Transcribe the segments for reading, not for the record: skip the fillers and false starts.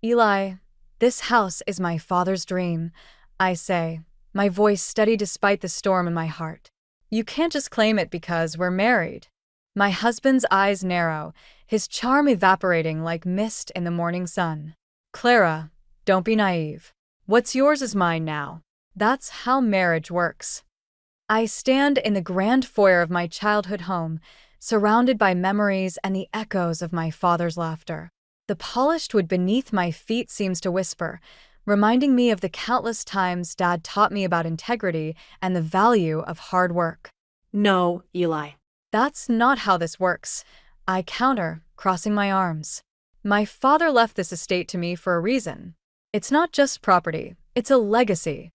Eli, this house is my father's dream, I say, my voice steady despite the storm in my heart. You can't just claim it because we're married. My husband's eyes narrow, his charm evaporating like mist in the morning sun. Clara, don't be naive. What's yours is mine now. That's how marriage works. I stand in the grand foyer of my childhood home, surrounded by memories and the echoes of my father's laughter. The polished wood beneath my feet seems to whisper, reminding me of the countless times Dad taught me about integrity and the value of hard work. No, Eli. That's not how this works, I counter, crossing my arms. My father left this estate to me for a reason. It's not just property, it's a legacy.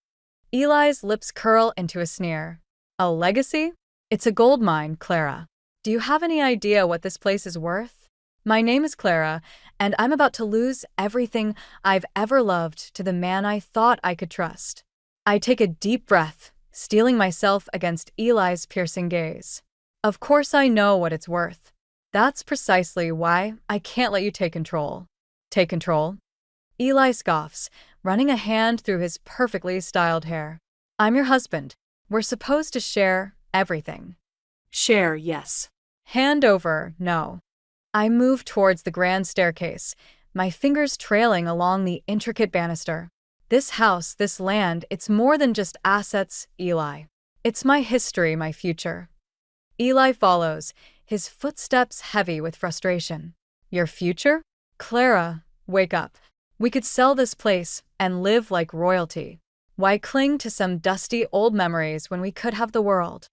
Eli's lips curl into a sneer. A legacy? It's a gold mine, Clara. Do you have any idea what this place is worth? My name is Clara, and I'm about to lose everything I've ever loved to the man I thought I could trust. I take a deep breath, steeling myself against Eli's piercing gaze. Of course I know what it's worth. That's precisely why I can't let you take control. Take control? Eli scoffs, running a hand through his perfectly styled hair. I'm your husband. We're supposed to share everything. Share, yes. Hand over, no. I move towards the grand staircase, my fingers trailing along the intricate banister. This house, this land, it's more than just assets, Eli. It's my history, my future. Eli follows, his footsteps heavy with frustration. Your future? Clara, wake up. We could sell this place and live like royalty. Why cling to some dusty old memories when we could have the world?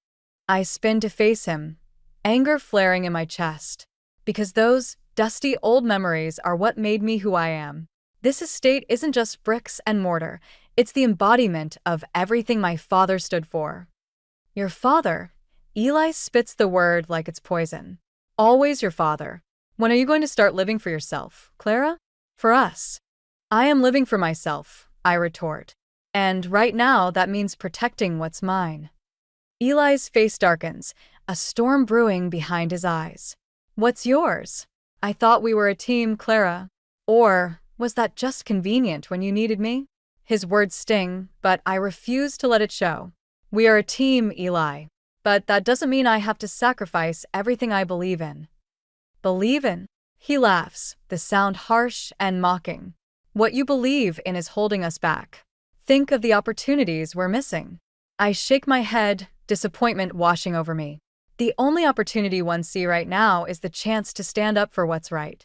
I spin to face him, anger flaring in my chest. Because those dusty old memories are what made me who I am. This estate isn't just bricks and mortar, it's the embodiment of everything my father stood for. Your father? Eli spits the word like it's poison. Always your father. When are you going to start living for yourself, Clara? For us. I am living for myself, I retort. And right now that means protecting what's mine. Eli's face darkens, a storm brewing behind his eyes. What's yours? I thought we were a team, Clara. Or was that just convenient when you needed me? His words sting, but I refuse to let it show. We are a team, Eli. But that doesn't mean I have to sacrifice everything I believe in. Believe in? He laughs, the sound harsh and mocking. What you believe in is holding us back. Think of the opportunities we're missing. I shake my head, disappointment washing over me. The only opportunity one sees right now is the chance to stand up for what's right.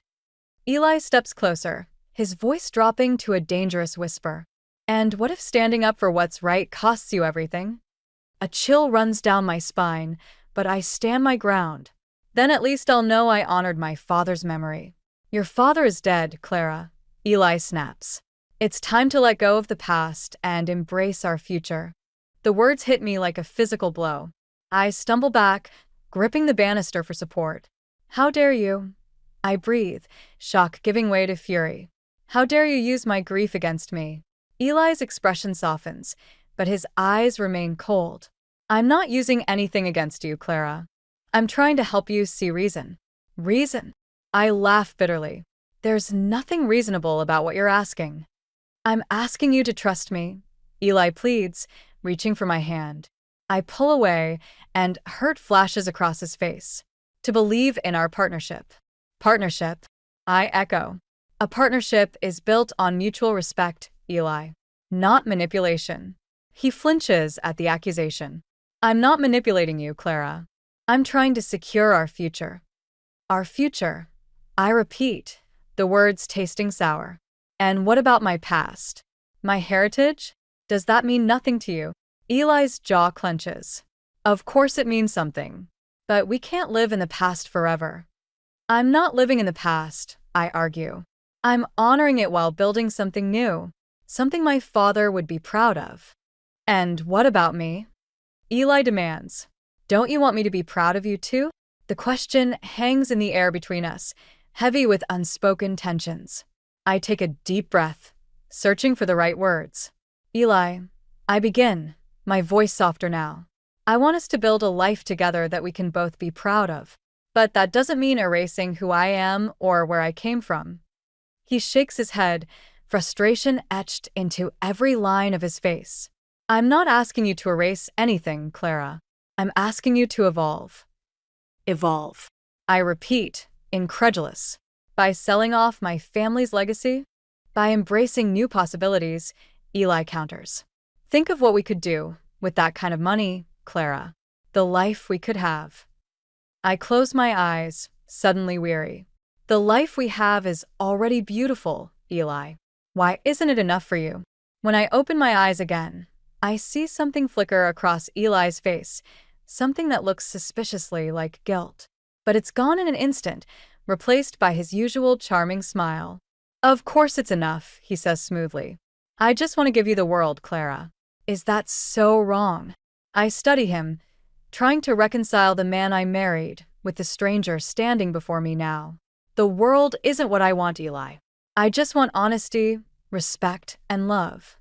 Eli steps closer, his voice dropping to a dangerous whisper. And what if standing up for what's right costs you everything? A chill runs down my spine, but I stand my ground. Then at least I'll know I honored my father's memory. Your father is dead, Clara. Eli snaps. It's time to let go of the past and embrace our future. The words hit me like a physical blow. I stumble back, gripping the banister for support. How dare you? I breathe, shock giving way to fury. How dare you use my grief against me? Eli's expression softens, but his eyes remain cold. I'm not using anything against you, Clara. I'm trying to help you see reason. Reason? I laugh bitterly. There's nothing reasonable about what you're asking. I'm asking you to trust me, Eli pleads, reaching for my hand. I pull away, and hurt flashes across his face. To believe in our partnership. Partnership? I echo. A partnership is built on mutual respect, Eli. Not manipulation. He flinches at the accusation. I'm not manipulating you, Clara. I'm trying to secure our future. Our future. I repeat, the words tasting sour. And what about my past? My heritage? Does that mean nothing to you? Eli's jaw clenches. Of course it means something. But we can't live in the past forever. I'm not living in the past, I argue. I'm honoring it while building something new. Something my father would be proud of. And what about me? Eli demands. Don't you want me to be proud of you too? The question hangs in the air between us, heavy with unspoken tensions. I take a deep breath, searching for the right words. Eli, I begin, my voice softer now. I want us to build a life together that we can both be proud of. But that doesn't mean erasing who I am or where I came from. He shakes his head, frustration etched into every line of his face. I'm not asking you to erase anything, Clara. I'm asking you to evolve. Evolve. I repeat, incredulous. By selling off my family's legacy? By embracing new possibilities, Eli counters. Think of what we could do with that kind of money, Clara. The life we could have. I close my eyes, suddenly weary. The life we have is already beautiful, Eli. Why isn't it enough for you? When I open my eyes again, I see something flicker across Eli's face, something that looks suspiciously like guilt. But it's gone in an instant, replaced by his usual charming smile. Of course it's enough, he says smoothly. I just want to give you the world, Clara. Is that so wrong? I study him, trying to reconcile the man I married with the stranger standing before me now. The world isn't what I want, Eli. I just want honesty, respect, and love.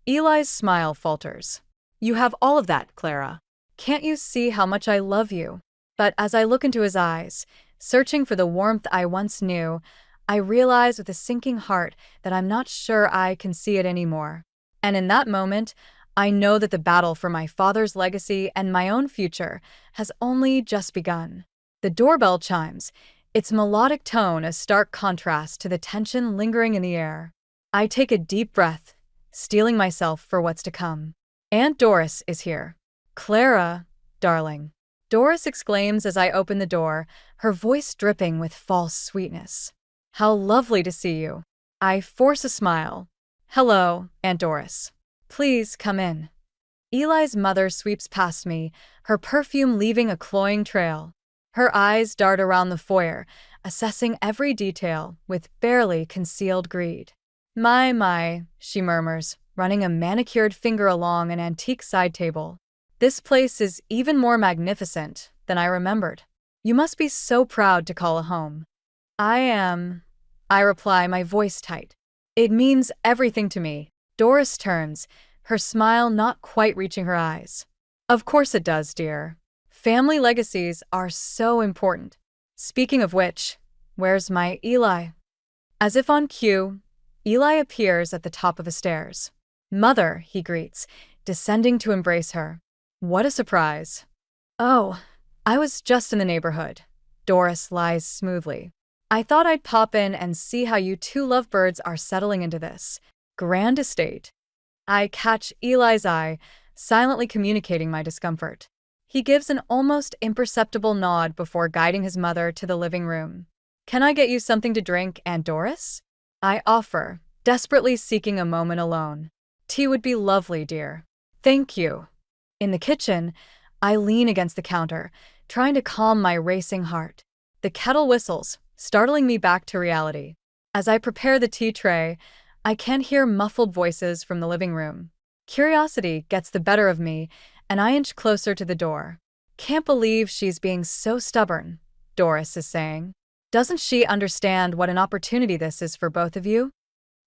Eli's smile falters. You have all of that, Clara. Can't you see how much I love you? But as I look into his eyes, searching for the warmth I once knew, I realize with a sinking heart that I'm not sure I can see it anymore. And in that moment, I know that the battle for my father's legacy and my own future has only just begun. The doorbell chimes, its melodic tone a stark contrast to the tension lingering in the air. I take a deep breath, steeling myself for what's to come. Aunt Doris is here. Clara, darling. Doris exclaims as I open the door, her voice dripping with false sweetness. How lovely to see you. I force a smile. Hello, Aunt Doris. Please come in. Eli's mother sweeps past me, her perfume leaving a cloying trail. Her eyes dart around the foyer, assessing every detail with barely concealed greed. My, she murmurs, running a manicured finger along an antique side table. This place is even more magnificent than I remembered. You must be so proud to call a home. I am, I reply, my voice tight. It means everything to me. Doris turns, her smile not quite reaching her eyes. Of course it does, dear. Family legacies are so important. Speaking of which, where's my Eli? As if on cue, Eli appears at the top of the stairs. Mother, he greets, descending to embrace her. What a surprise. Oh, I was just in the neighborhood. Doris lies smoothly. I thought I'd pop in and see how you two lovebirds are settling into this grand estate. I catch Eli's eye, silently communicating my discomfort. He gives an almost imperceptible nod before guiding his mother to the living room. Can I get you something to drink, Aunt Doris? I offer, desperately seeking a moment alone. Tea would be lovely, dear. Thank you. In the kitchen, I lean against the counter, trying to calm my racing heart. The kettle whistles, startling me back to reality. As I prepare the tea tray, I can hear muffled voices from the living room. Curiosity gets the better of me, and I inch closer to the door. Can't believe she's being so stubborn, Doris is saying. Doesn't she understand what an opportunity this is for both of you?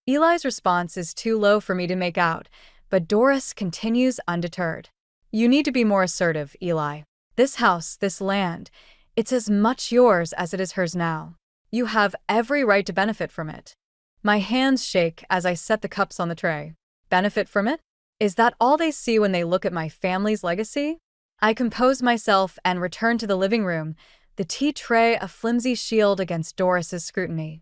Eli's response is too low for me to make out, but Doris continues undeterred. You need to be more assertive, Eli. This house, this land, it's as much yours as it is hers now. You have every right to benefit from it. My hands shake as I set the cups on the tray. Benefit from it? Is that all they see when they look at my family's legacy? I compose myself and return to the living room, the tea tray a flimsy shield against Doris's scrutiny.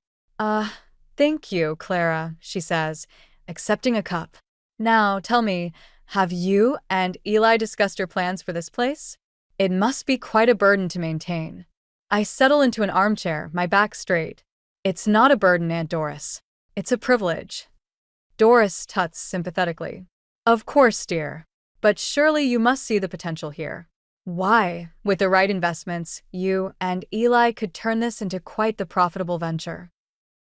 Thank you, Clara, she says, accepting a cup. Now, tell me, have you and Eli discussed your plans for this place? It must be quite a burden to maintain. I settle into an armchair, my back straight. It's not a burden, Aunt Doris. It's a privilege. Doris tuts sympathetically. Of course, dear. But surely you must see the potential here. Why, with the right investments, you and Eli could turn this into quite the profitable venture.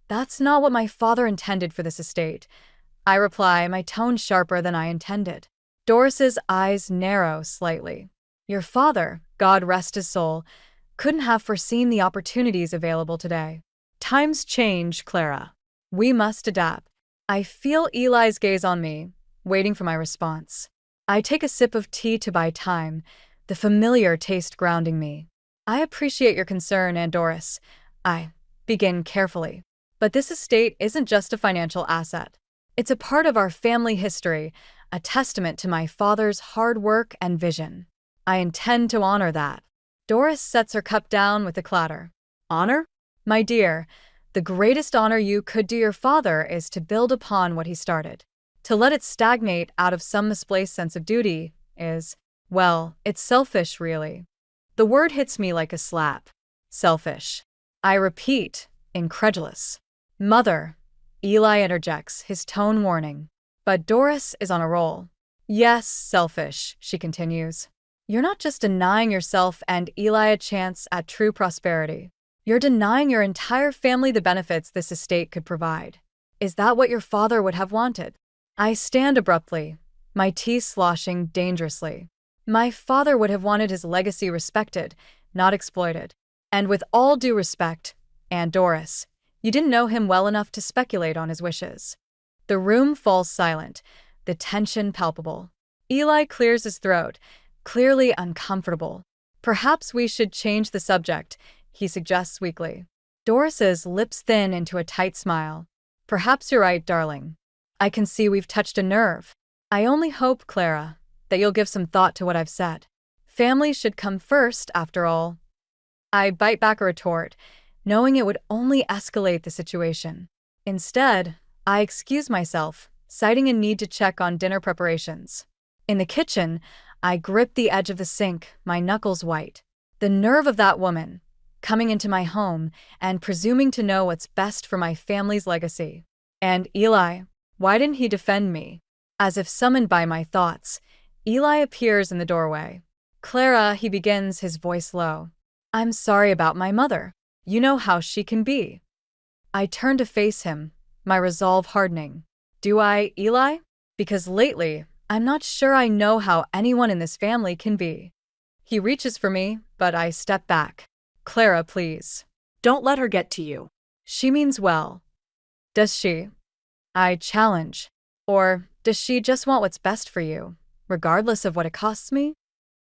That's not what my father intended for this estate, I reply, my tone sharper than I intended. Doris's eyes narrow slightly. Your father, God rest his soul, couldn't have foreseen the opportunities available today. Times change, Clara. We must adapt. I feel Eli's gaze on me, waiting for my response. I take a sip of tea to buy time, the familiar taste grounding me. I appreciate your concern, Aunt Doris. I begin carefully. But this estate isn't just a financial asset. It's a part of our family history, a testament to my father's hard work and vision. I intend to honor that. Doris sets her cup down with a clatter. Honor? My dear, the greatest honor you could do your father is to build upon what he started. To let it stagnate out of some misplaced sense of duty is, well, it's selfish, really. The word hits me like a slap. Selfish. I repeat, incredulous. Mother, Eli interjects, his tone warning. But Doris is on a roll. Yes, selfish, she continues. You're not just denying yourself and Eli a chance at true prosperity. You're denying your entire family the benefits this estate could provide. Is that what your father would have wanted? I stand abruptly, my teeth sloshing dangerously. My father would have wanted his legacy respected, not exploited. And with all due respect, Aunt Doris, you didn't know him well enough to speculate on his wishes. The room falls silent, the tension palpable. Eli clears his throat, clearly uncomfortable. Perhaps we should change the subject, he suggests weakly. Doris's lips thin into a tight smile. Perhaps you're right, darling. I can see we've touched a nerve. I only hope, Clara, that you'll give some thought to what I've said. Family should come first, after all. I bite back a retort, knowing it would only escalate the situation. Instead, I excuse myself, citing a need to check on dinner preparations. In the kitchen, I grip the edge of the sink, my knuckles white. The nerve of that woman, coming into my home and presuming to know what's best for my family's legacy. And Eli, why didn't he defend me? As if summoned by my thoughts, Eli appears in the doorway. Clara, he begins, his voice low. I'm sorry about my mother. You know how she can be. I turn to face him, my resolve hardening. Do I, Eli? Because lately, I'm not sure I know how anyone in this family can be. He reaches for me, but I step back. Clara, please. Don't let her get to you. She means well. Does she? I challenge. Or does she just want what's best for you, regardless of what it costs me?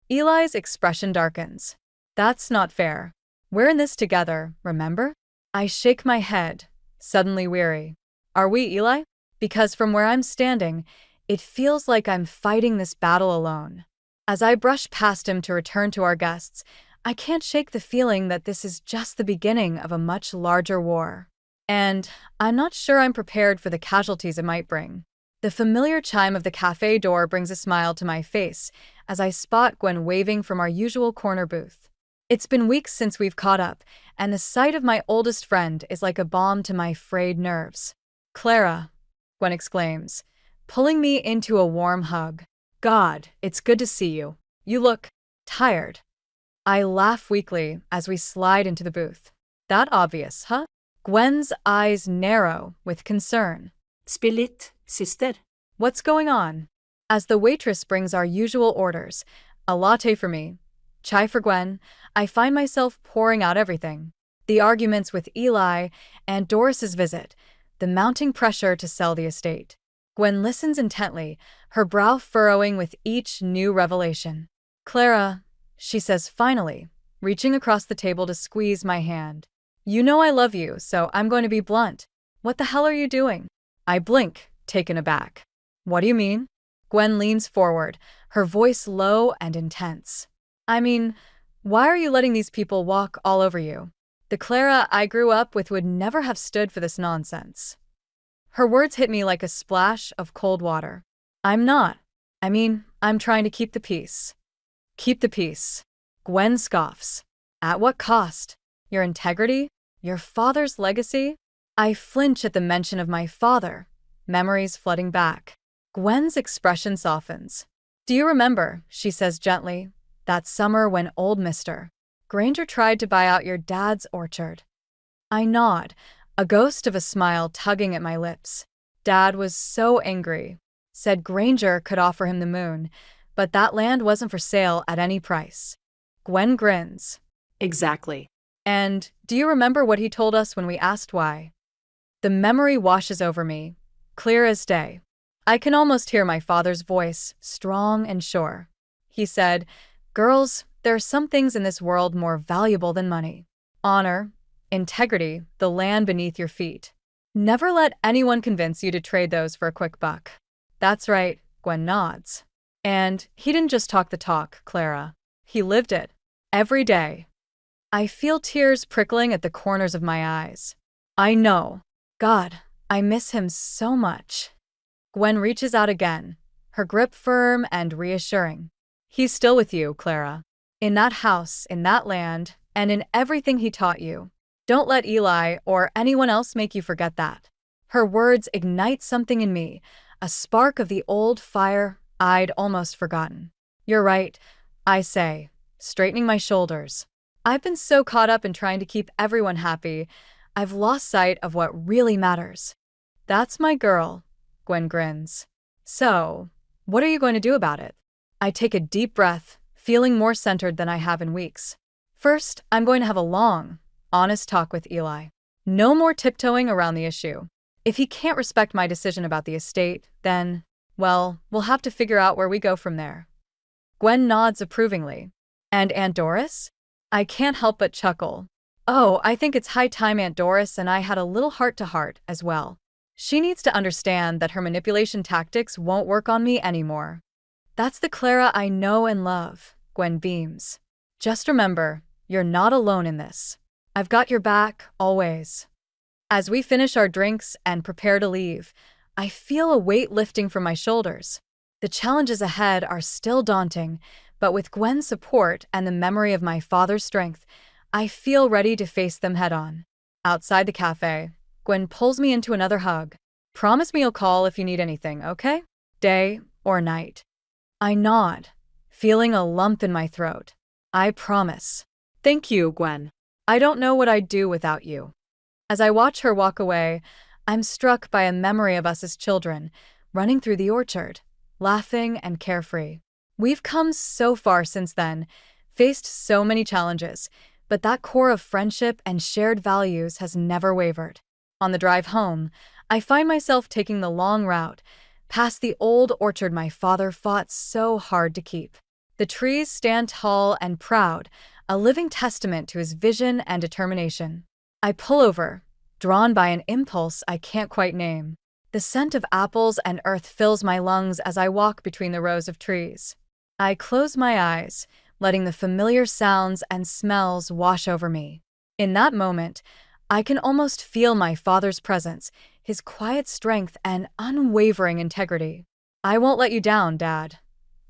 Eli's expression darkens. That's not fair. We're in this together, remember? I shake my head, suddenly weary. Are we, Eli? Because from where I'm standing, it feels like I'm fighting this battle alone. As I brush past him to return to our guests, I can't shake the feeling that this is just the beginning of a much larger war. And I'm not sure I'm prepared for the casualties it might bring. The familiar chime of the cafe door brings a smile to my face as I spot Gwen waving from our usual corner booth. It's been weeks since we've caught up, and the sight of my oldest friend is like a balm to my frayed nerves. Clara, Gwen exclaims, pulling me into a warm hug. God, it's good to see you. You look tired. I laugh weakly as we slide into the booth. That obvious, huh? Gwen's eyes narrow with concern. Spill it, sister. What's going on? As the waitress brings our usual orders, a latte for me, chai for Gwen, I find myself pouring out everything. The arguments with Eli and Doris's visit, the mounting pressure to sell the estate. Gwen listens intently, her brow furrowing with each new revelation. Clara, she says finally, reaching across the table to squeeze my hand. You know I love you, so I'm going to be blunt. What the hell are you doing? I blink, taken aback. What do you mean? Gwen leans forward, her voice low and intense. I mean, why are you letting these people walk all over you? The Clara I grew up with would never have stood for this nonsense. Her words hit me like a splash of cold water. I'm not. I'm trying to keep the peace. Keep the peace. Gwen scoffs. At what cost? Your integrity? Your father's legacy? I flinch at the mention of my father, memories flooding back. Gwen's expression softens. Do you remember, she says gently, that summer when old Mr. Granger tried to buy out your dad's orchard? I nod, a ghost of a smile tugging at my lips. Dad was so angry. Said Granger could offer him the moon, but that land wasn't for sale at any price. Gwen grins. Exactly. And do you remember what he told us when we asked why? The memory washes over me, clear as day. I can almost hear my father's voice, strong and sure. He said, "Girls, there are some things in this world more valuable than money. Honor, integrity, the land beneath your feet." Never let anyone convince you to trade those for a quick buck. That's right, Gwen nods. And he didn't just talk the talk, Clara. He lived it. Every day. I feel tears prickling at the corners of my eyes. I know. God, I miss him so much. Gwen reaches out again, her grip firm and reassuring. He's still with you, Clara. In that house, in that land, and in everything he taught you. Don't let Eli or anyone else make you forget that. Her words ignite something in me, a spark of the old fire I'd almost forgotten. You're right, I say, straightening my shoulders. I've been so caught up in trying to keep everyone happy, I've lost sight of what really matters. That's my girl, Gwen grins. So, what are you going to do about it? I take a deep breath, feeling more centered than I have in weeks. First, I'm going to have a long, honest talk with Eli. No more tiptoeing around the issue. If he can't respect my decision about the estate, then, well, we'll have to figure out where we go from there. Gwen nods approvingly. And Aunt Doris? I can't help but chuckle. Oh, I think it's high time Aunt Doris and I had a little heart-to-heart as well. She needs to understand that her manipulation tactics won't work on me anymore. That's the Clara I know and love, Gwen beams. Just remember, you're not alone in this. I've got your back, always. As we finish our drinks and prepare to leave, I feel a weight lifting from my shoulders. The challenges ahead are still daunting, but with Gwen's support and the memory of my father's strength, I feel ready to face them head-on. Outside the cafe, Gwen pulls me into another hug. Promise me you'll call if you need anything, okay? Day or night. I nod, feeling a lump in my throat. I promise. Thank you, Gwen. I don't know what I'd do without you. As I watch her walk away, I'm struck by a memory of us as children, running through the orchard, laughing and carefree. We've come so far since then, faced so many challenges, but that core of friendship and shared values has never wavered. On the drive home, I find myself taking the long route, past the old orchard my father fought so hard to keep. The trees stand tall and proud, a living testament to his vision and determination. I pull over, drawn by an impulse I can't quite name. The scent of apples and earth fills my lungs as I walk between the rows of trees. I close my eyes, letting the familiar sounds and smells wash over me. In that moment, I can almost feel my father's presence, his quiet strength and unwavering integrity. I won't let you down, Dad,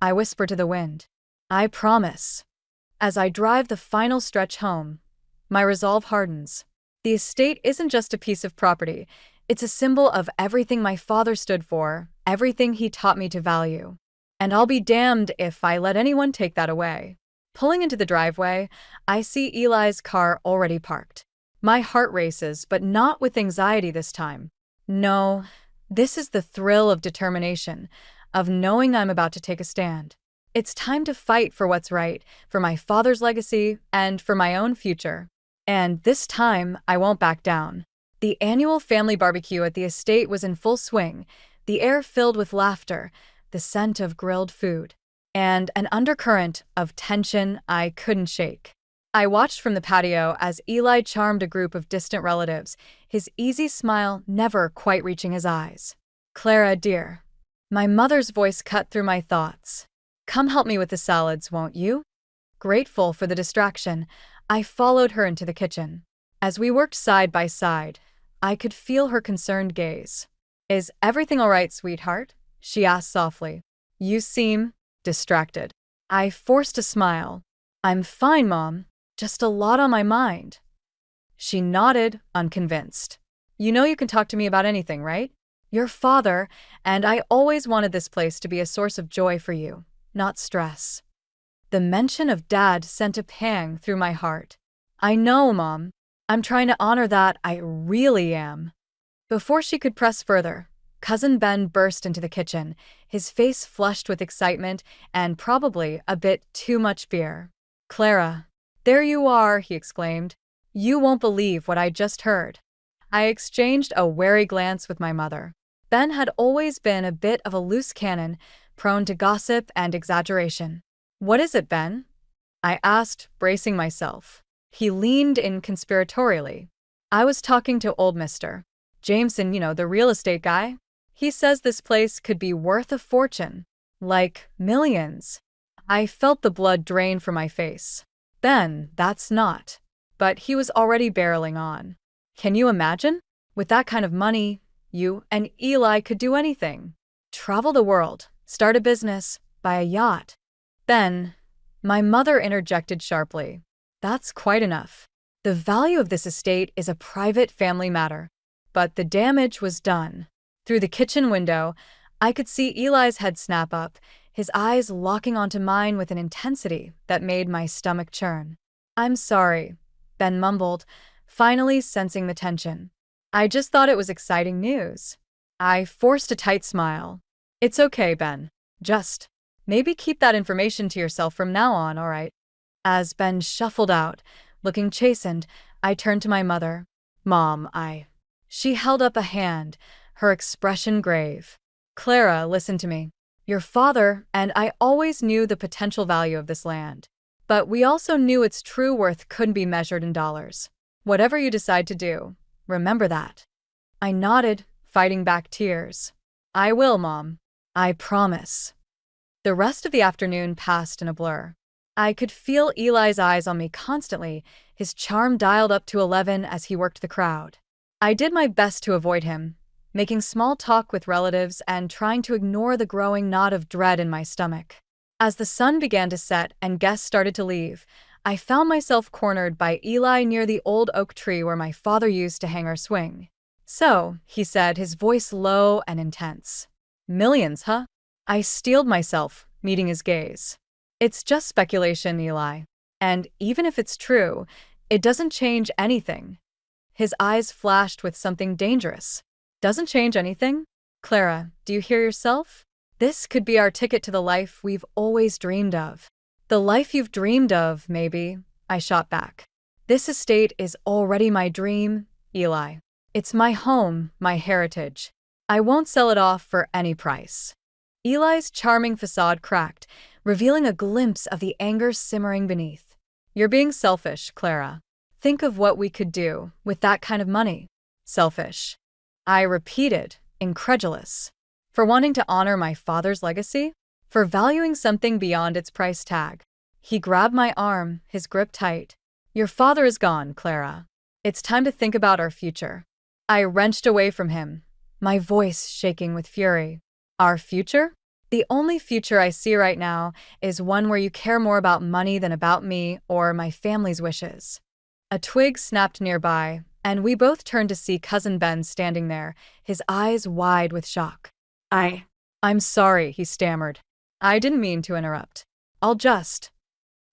I whisper to the wind. I promise. As I drive the final stretch home, my resolve hardens. The estate isn't just a piece of property, it's a symbol of everything my father stood for, everything he taught me to value. And I'll be damned if I let anyone take that away. Pulling into the driveway, I see Eli's car already parked. My heart races, but not with anxiety this time. No, this is the thrill of determination, of knowing I'm about to take a stand. It's time to fight for what's right, for my father's legacy, and for my own future. And this time, I won't back down. The annual family barbecue at the estate was in full swing, the air filled with laughter, the scent of grilled food, and an undercurrent of tension I couldn't shake. I watched from the patio as Eli charmed a group of distant relatives, his easy smile never quite reaching his eyes. Clara, dear. My mother's voice cut through my thoughts. Come help me with the salads, won't you? Grateful for the distraction, I followed her into the kitchen. As we worked side by side, I could feel her concerned gaze. Is everything all right, sweetheart? She asked softly. You seem distracted. I forced a smile. I'm fine, Mom. Just a lot on my mind. She nodded, unconvinced. You know you can talk to me about anything, right? Your father, and I always wanted this place to be a source of joy for you, not stress. The mention of Dad sent a pang through my heart. I know, Mom. I'm trying to honor that, I really am. Before she could press further, Cousin Ben burst into the kitchen, his face flushed with excitement and probably a bit too much fear. Clara, there you are, he exclaimed. You won't believe what I just heard. I exchanged a wary glance with my mother. Ben had always been a bit of a loose cannon, prone to gossip and exaggeration. What is it, Ben? I asked, bracing myself. He leaned in conspiratorially. I was talking to old Mister. Jameson, the real estate guy. He says this place could be worth a fortune. Like millions. I felt the blood drain from my face. Ben, that's not. But he was already barreling on. Can you imagine? With that kind of money, you and Eli could do anything. Travel the world, start a business, buy a yacht. Ben, my mother interjected sharply. That's quite enough. The value of this estate is a private family matter. But the damage was done. Through the kitchen window, I could see Eli's head snap up, his eyes locking onto mine with an intensity that made my stomach churn. I'm sorry, Ben mumbled, finally sensing the tension. I just thought it was exciting news. I forced a tight smile. It's okay, Ben. Just maybe keep that information to yourself from now on, all right? As Ben shuffled out, looking chastened, I turned to my mother. Mom, She held up a hand, her expression grave. Clara, listen to me. Your father and I always knew the potential value of this land. But we also knew its true worth couldn't be measured in dollars. Whatever you decide to do, remember that. I nodded, fighting back tears. I will, Mom. I promise. The rest of the afternoon passed in a blur. I could feel Eli's eyes on me constantly, his charm dialed up to 11 as he worked the crowd. I did my best to avoid him, making small talk with relatives and trying to ignore the growing knot of dread in my stomach. As the sun began to set and guests started to leave, I found myself cornered by Eli near the old oak tree where my father used to hang our swing. So, he said, his voice low and intense. Millions, huh? I steeled myself, meeting his gaze. It's just speculation, Eli. And even if it's true, it doesn't change anything. His eyes flashed with something dangerous. Doesn't change anything? Clara, do you hear yourself? This could be our ticket to the life we've always dreamed of. The life you've dreamed of, maybe, I shot back. This estate is already my dream, Eli. It's my home, my heritage. I won't sell it off for any price. Eli's charming facade cracked, revealing a glimpse of the anger simmering beneath. You're being selfish, Clara. Think of what we could do with that kind of money. Selfish. I repeated, incredulous. For wanting to honor my father's legacy? For valuing something beyond its price tag? He grabbed my arm, his grip tight. Your father is gone, Clara. It's time to think about our future. I wrenched away from him, my voice shaking with fury. Our future? The only future I see right now is one where you care more about money than about me or my family's wishes. A twig snapped nearby, and we both turned to see Cousin Ben standing there, his eyes wide with shock. I'm sorry, he stammered. I didn't mean to interrupt. I'll just.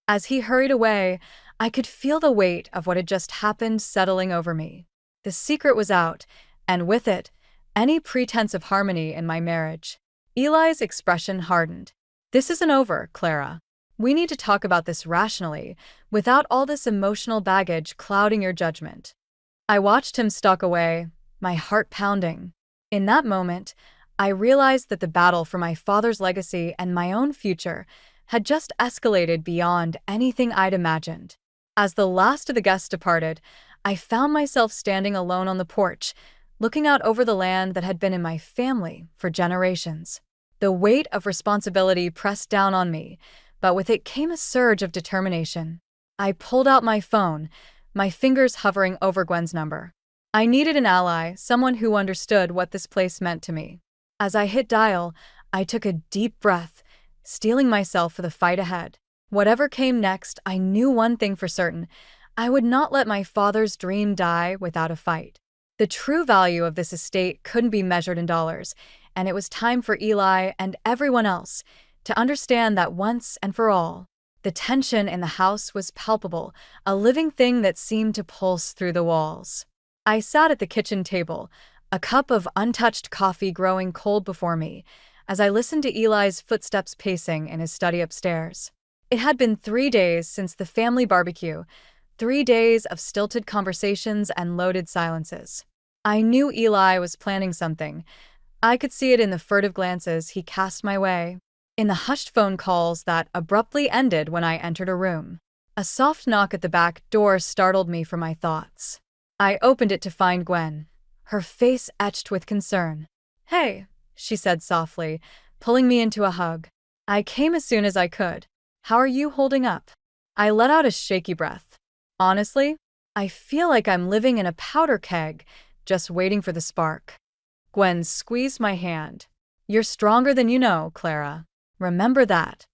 As he hurried away, I could feel the weight of what had just happened settling over me. The secret was out, and with it, any pretense of harmony in my marriage. Eli's expression hardened. This isn't over, Clara. We need to talk about this rationally, without all this emotional baggage clouding your judgment. I watched him stalk away, my heart pounding. In that moment, I realized that the battle for my father's legacy and my own future had just escalated beyond anything I'd imagined. As the last of the guests departed, I found myself standing alone on the porch, looking out over the land that had been in my family for generations. The weight of responsibility pressed down on me, but with it came a surge of determination. I pulled out my phone, my fingers hovering over Gwen's number. I needed an ally, someone who understood what this place meant to me. As I hit dial, I took a deep breath, steeling myself for the fight ahead. Whatever came next, I knew one thing for certain. I would not let my father's dream die without a fight. The true value of this estate couldn't be measured in dollars, and it was time for Eli and everyone else to understand that once and for all. The tension in the house was palpable, a living thing that seemed to pulse through the walls. I sat at the kitchen table, a cup of untouched coffee growing cold before me, as I listened to Eli's footsteps pacing in his study upstairs. It had been 3 days since the family barbecue, 3 days of stilted conversations and loaded silences. I knew Eli was planning something. I could see it in the furtive glances he cast my way, in the hushed phone calls that abruptly ended when I entered a room. A soft knock at the back door startled me from my thoughts. I opened it to find Gwen, her face etched with concern. "Hey," she said softly, pulling me into a hug. "I came as soon as I could. How are you holding up?" I let out a shaky breath. "Honestly, I feel like I'm living in a powder keg, just waiting for the spark." Gwen squeezed my hand. "You're stronger than you know, Clara. Remember that."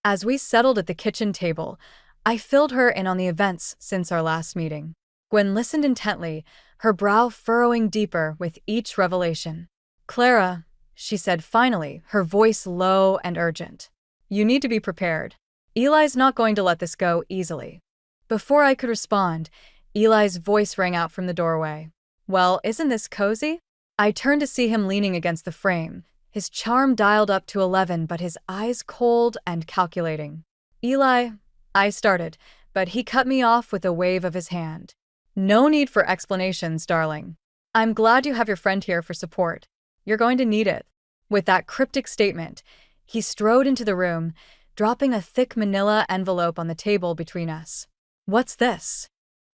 As we settled at the kitchen table, I filled her in on the events since our last meeting. Gwen listened intently, her brow furrowing deeper with each revelation. "Clara," she said finally, her voice low and urgent. "You need to be prepared. Eli's not going to let this go easily." Before I could respond, Eli's voice rang out from the doorway. "Well, isn't this cozy?" I turned to see him leaning against the frame, his charm dialed up to 11 but his eyes cold and calculating. "Eli," I started, but he cut me off with a wave of his hand. "No need for explanations, darling. I'm glad you have your friend here for support. You're going to need it." With that cryptic statement, he strode into the room, dropping a thick manila envelope on the table between us. "What's this?"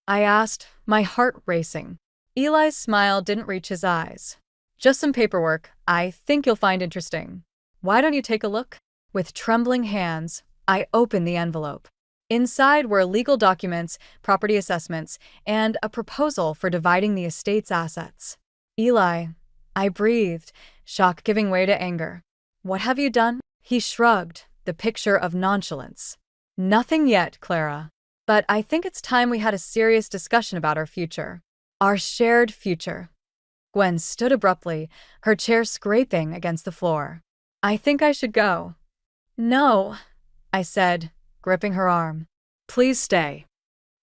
I asked, my heart racing. Eli's smile didn't reach his eyes. "Just some paperwork I think you'll find interesting. Why don't you take a look?" With trembling hands, I opened the envelope. Inside were legal documents, property assessments, and a proposal for dividing the estate's assets. "Eli," I breathed, shock giving way to anger. "What have you done?" He shrugged, the picture of nonchalance. "Nothing yet, Clara. But I think it's time we had a serious discussion about our future. Our shared future." Gwen stood abruptly, her chair scraping against the floor. "I think I should go." "No," I said, gripping her arm. "Please stay."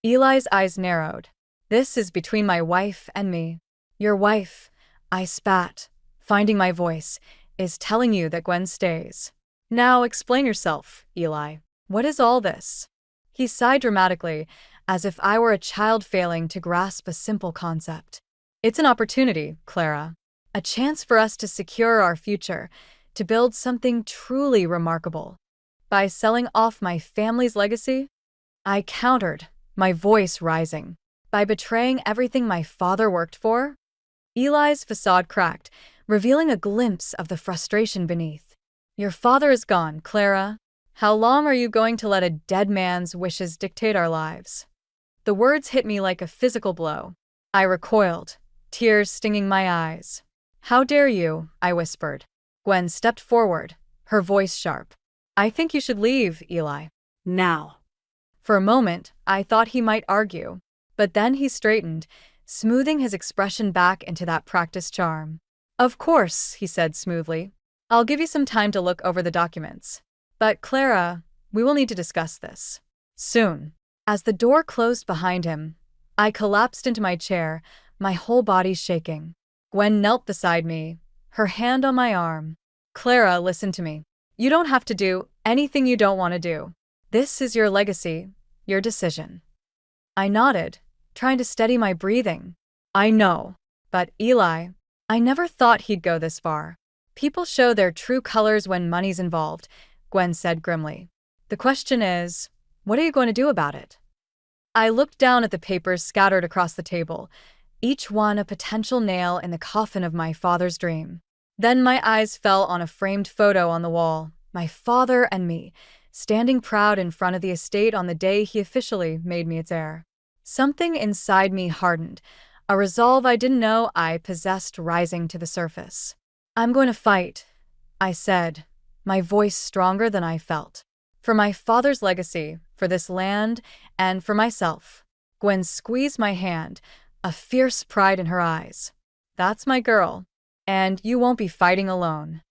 Eli's eyes narrowed. "This is between my wife and me. Your wife," I spat, finding my voice, "is telling you that Gwen stays. Now explain yourself, Eli. What is all this?" He sighed dramatically, as if I were a child failing to grasp a simple concept. "It's an opportunity, Clara. A chance for us to secure our future, to build something truly remarkable. By selling off my family's legacy?" I countered, my voice rising. "By betraying everything my father worked for?" Eli's facade cracked, revealing a glimpse of the frustration beneath. "Your father is gone, Clara. How long are you going to let a dead man's wishes dictate our lives?" The words hit me like a physical blow. I recoiled, tears stinging my eyes. "How dare you?" I whispered. Gwen stepped forward, her voice sharp. "I think you should leave, Eli." Now. For a moment, I thought he might argue, but then he straightened, smoothing his expression back into that practiced charm. "Of course," he said smoothly. "I'll give you some time to look over the documents. But, Clara, we will need to discuss this. Soon." As the door closed behind him, I collapsed into my chair, my whole body shaking. Gwen knelt beside me, her hand on my arm. "Clara, listen to me. You don't have to do anything you don't want to do. This is your legacy, your decision." I nodded, trying to steady my breathing. "I know. But, Eli, I never thought he'd go this far." "People show their true colors when money's involved," Gwen said grimly. "The question is, what are you going to do about it?" I looked down at the papers scattered across the table, each one a potential nail in the coffin of my father's dream. Then my eyes fell on a framed photo on the wall, my father and me, standing proud in front of the estate on the day he officially made me its heir. Something inside me hardened, a resolve I didn't know I possessed rising to the surface. "I'm going to fight," I said, my voice stronger than I felt. "For my father's legacy, for this land, and for myself." Gwen squeezed my hand, a fierce pride in her eyes. "That's my girl. And you won't be fighting alone."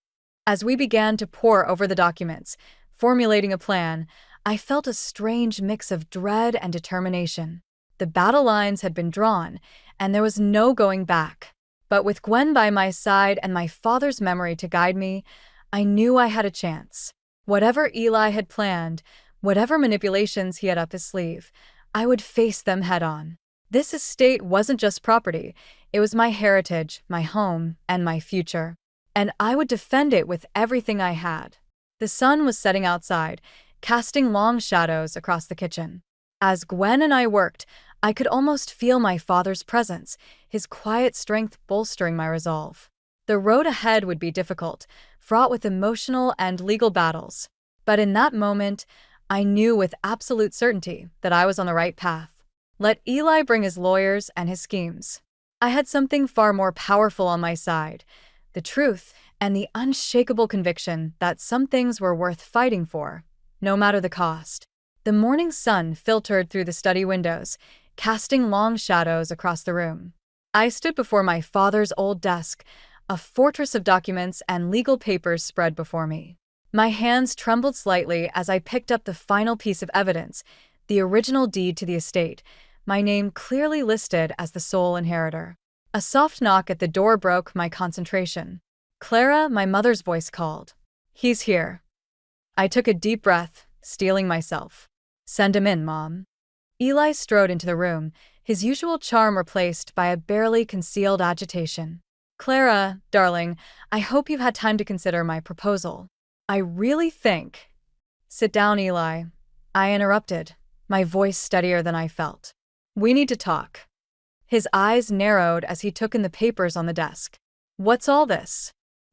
As we began to pore over the documents, formulating a plan, I felt a strange mix of dread and determination. The battle lines had been drawn, and there was no going back. But with Gwen by my side and my father's memory to guide me, I knew I had a chance. Whatever Eli had planned, whatever manipulations he had up his sleeve, I would face them head-on. This estate wasn't just property, it was my heritage, my home, and my future. And I would defend it with everything I had. The sun was setting outside, casting long shadows across the kitchen. As Gwen and I worked, I could almost feel my father's presence, his quiet strength bolstering my resolve. The road ahead would be difficult, fraught with emotional and legal battles. But in that moment, I knew with absolute certainty that I was on the right path. Let Eli bring his lawyers and his schemes. I had something far more powerful on my side: the truth and the unshakable conviction that some things were worth fighting for, no matter the cost. The morning sun filtered through the study windows, casting long shadows across the room. I stood before my father's old desk, a fortress of documents and legal papers spread before me. My hands trembled slightly as I picked up the final piece of evidence, the original deed to the estate, my name clearly listed as the sole inheritor. A soft knock at the door broke my concentration. "Clara," my mother's voice called. "He's here." I took a deep breath, steeling myself. "Send him in, Mom." Eli strode into the room, his usual charm replaced by a barely concealed agitation. "Clara, darling, I hope you've had time to consider my proposal. I really think—" "Sit down, Eli," I interrupted, my voice steadier than I felt. "We need to talk." His eyes narrowed as he took in the papers on the desk. "What's all this?"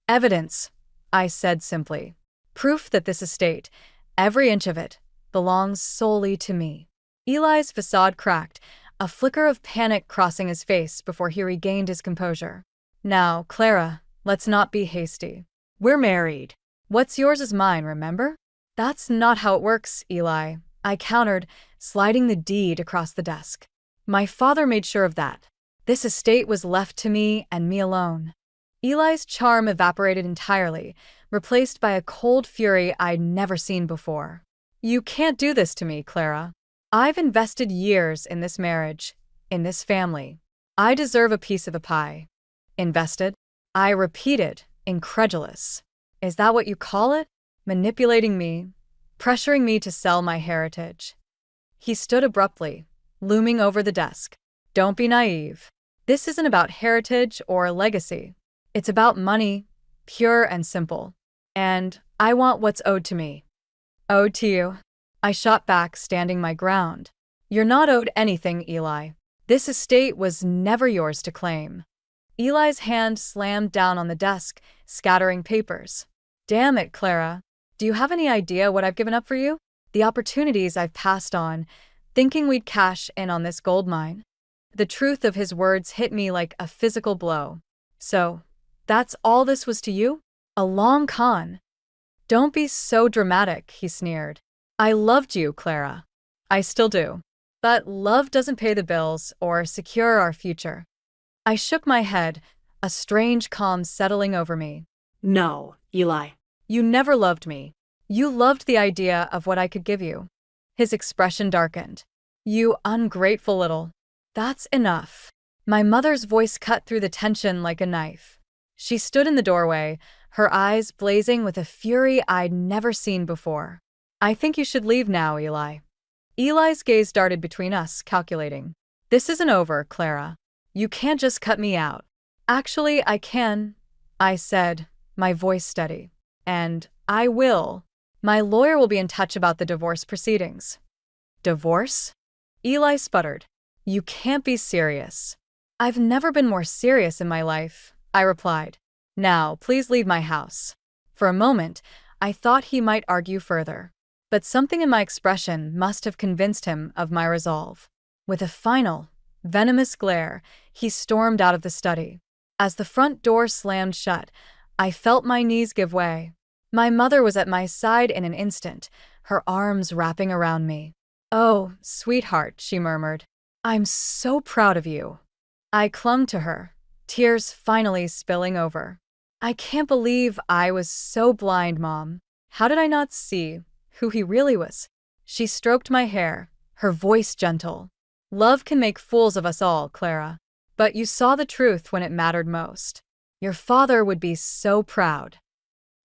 "Evidence," I said simply. "Proof that this estate, every inch of it, belongs solely to me." Eli's facade cracked, a flicker of panic crossing his face before he regained his composure. "Now, Clara, let's not be hasty. We're married. What's yours is mine, remember?" "That's not how it works, Eli," I countered, sliding the deed across the desk. "My father made sure of that. This estate was left to me and me alone." Eli's charm evaporated entirely, replaced by a cold fury I'd never seen before. "You can't do this to me, Clara. I've invested years in this marriage, in this family. I deserve a piece of the pie." "Invested?" I repeated, incredulous. "Is that what you call it? Manipulating me, pressuring me to sell my heritage?" He stood abruptly, looming over the desk. "Don't be naive. This isn't about heritage or legacy. It's about money, pure and simple. And I want what's owed to me." "Owed to you?" I shot back, standing my ground. "You're not owed anything, Eli. This estate was never yours to claim." Eli's hand slammed down on the desk, scattering papers. "Damn it, Clara. Do you have any idea what I've given up for you? The opportunities I've passed on, thinking we'd cash in on this gold mine?" The truth of his words hit me like a physical blow. "So, that's all this was to you? A long con?" "Don't be so dramatic," he sneered. "I loved you, Clara. I still do. But love doesn't pay the bills or secure our future." I shook my head, a strange calm settling over me. No, Eli. "You never loved me. You loved the idea of what I could give you." His expression darkened. "You ungrateful little—" "That's enough." My mother's voice cut through the tension like a knife. She stood in the doorway, her eyes blazing with a fury I'd never seen before. "I think you should leave now, Eli." Eli's gaze darted between us, calculating. "This isn't over, Clara. You can't just cut me out." "Actually, I can," I said, my voice steady. "And I will. My lawyer will be in touch about the divorce proceedings." "Divorce?" Eli sputtered. "You can't be serious." "I've never been more serious in my life," I replied. "Now, please leave my house." For a moment, I thought he might argue further. But something in my expression must have convinced him of my resolve. With a final, venomous glare, he stormed out of the study. As the front door slammed shut, I felt my knees give way. My mother was at my side in an instant, her arms wrapping around me. "Oh, sweetheart," she murmured. "I'm so proud of you." I clung to her, tears finally spilling over. "I can't believe I was so blind, Mom. How did I not see who he really was?" She stroked my hair, her voice gentle. "Love can make fools of us all, Clara. But you saw the truth when it mattered most. Your father would be so proud."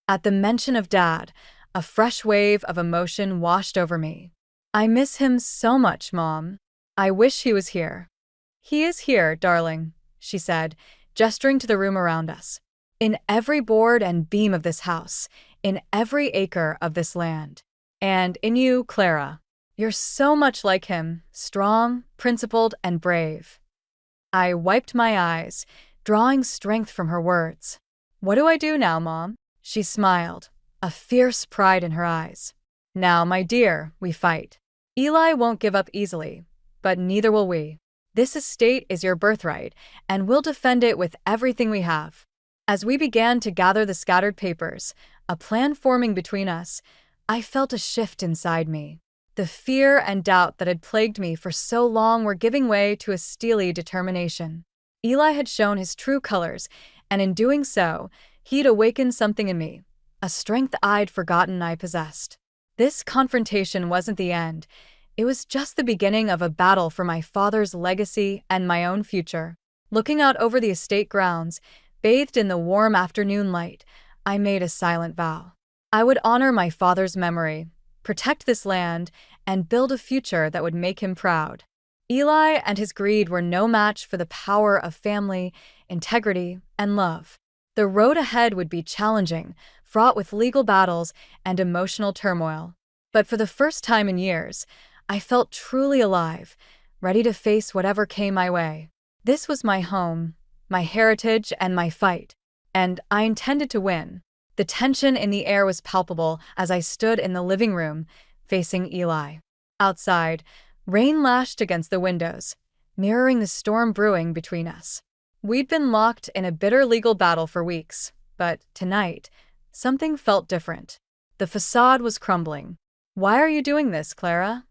At the mention of Dad, a fresh wave of emotion washed over me. "I miss him so much, Mom. I wish he was here." "He is here, darling," she said, gesturing to the room around us. "In every board and beam of this house, in every acre of this land. And in you, Clara." You're so much like him, strong, principled, and brave. I wiped my eyes, drawing strength from her words. What do I do now, Mom? She smiled, a fierce pride in her eyes. Now, my dear, we fight. Eli won't give up easily, but neither will we. This estate is your birthright, and we'll defend it with everything we have. As we began to gather the scattered papers, a plan forming between us, I felt a shift inside me. The fear and doubt that had plagued me for so long were giving way to a steely determination. Eli had shown his true colors, and in doing so, he'd awakened something in me, a strength I'd forgotten I possessed. This confrontation wasn't the end. It was just the beginning of a battle for my father's legacy and my own future. Looking out over the estate grounds, bathed in the warm afternoon light, I made a silent vow. I would honor my father's memory, protect this land, and build a future that would make him proud. Eli and his greed were no match for the power of family, integrity, and love. The road ahead would be challenging, fraught with legal battles and emotional turmoil. But for the first time in years, I felt truly alive, ready to face whatever came my way. This was my home, my heritage, and my fight, and I intended to win. The tension in the air was palpable as I stood in the living room, facing Eli. Outside, rain lashed against the windows, mirroring the storm brewing between us. We'd been locked in a bitter legal battle for weeks, but tonight, something felt different. The facade was crumbling. Why are you doing this, Clara?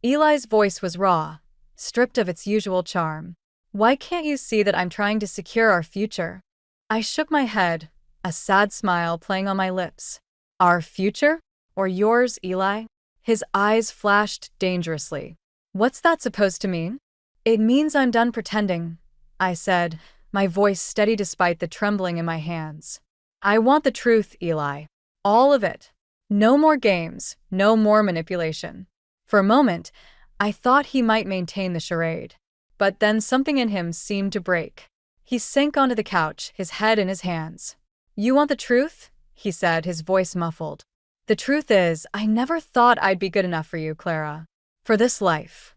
Eli's voice was raw, stripped of its usual charm. Why can't you see that I'm trying to secure our future? I shook my head, a sad smile playing on my lips. Our future? Or yours, Eli? His eyes flashed dangerously. What's that supposed to mean? It means I'm done pretending, I said, my voice steady despite the trembling in my hands. I want the truth, Eli. All of it. No more games, no more manipulation. For a moment, I thought he might maintain the charade. But then something in him seemed to break. He sank onto the couch, his head in his hands. You want the truth? He said, his voice muffled. The truth is, I never thought I'd be good enough for you, Clara. For this life.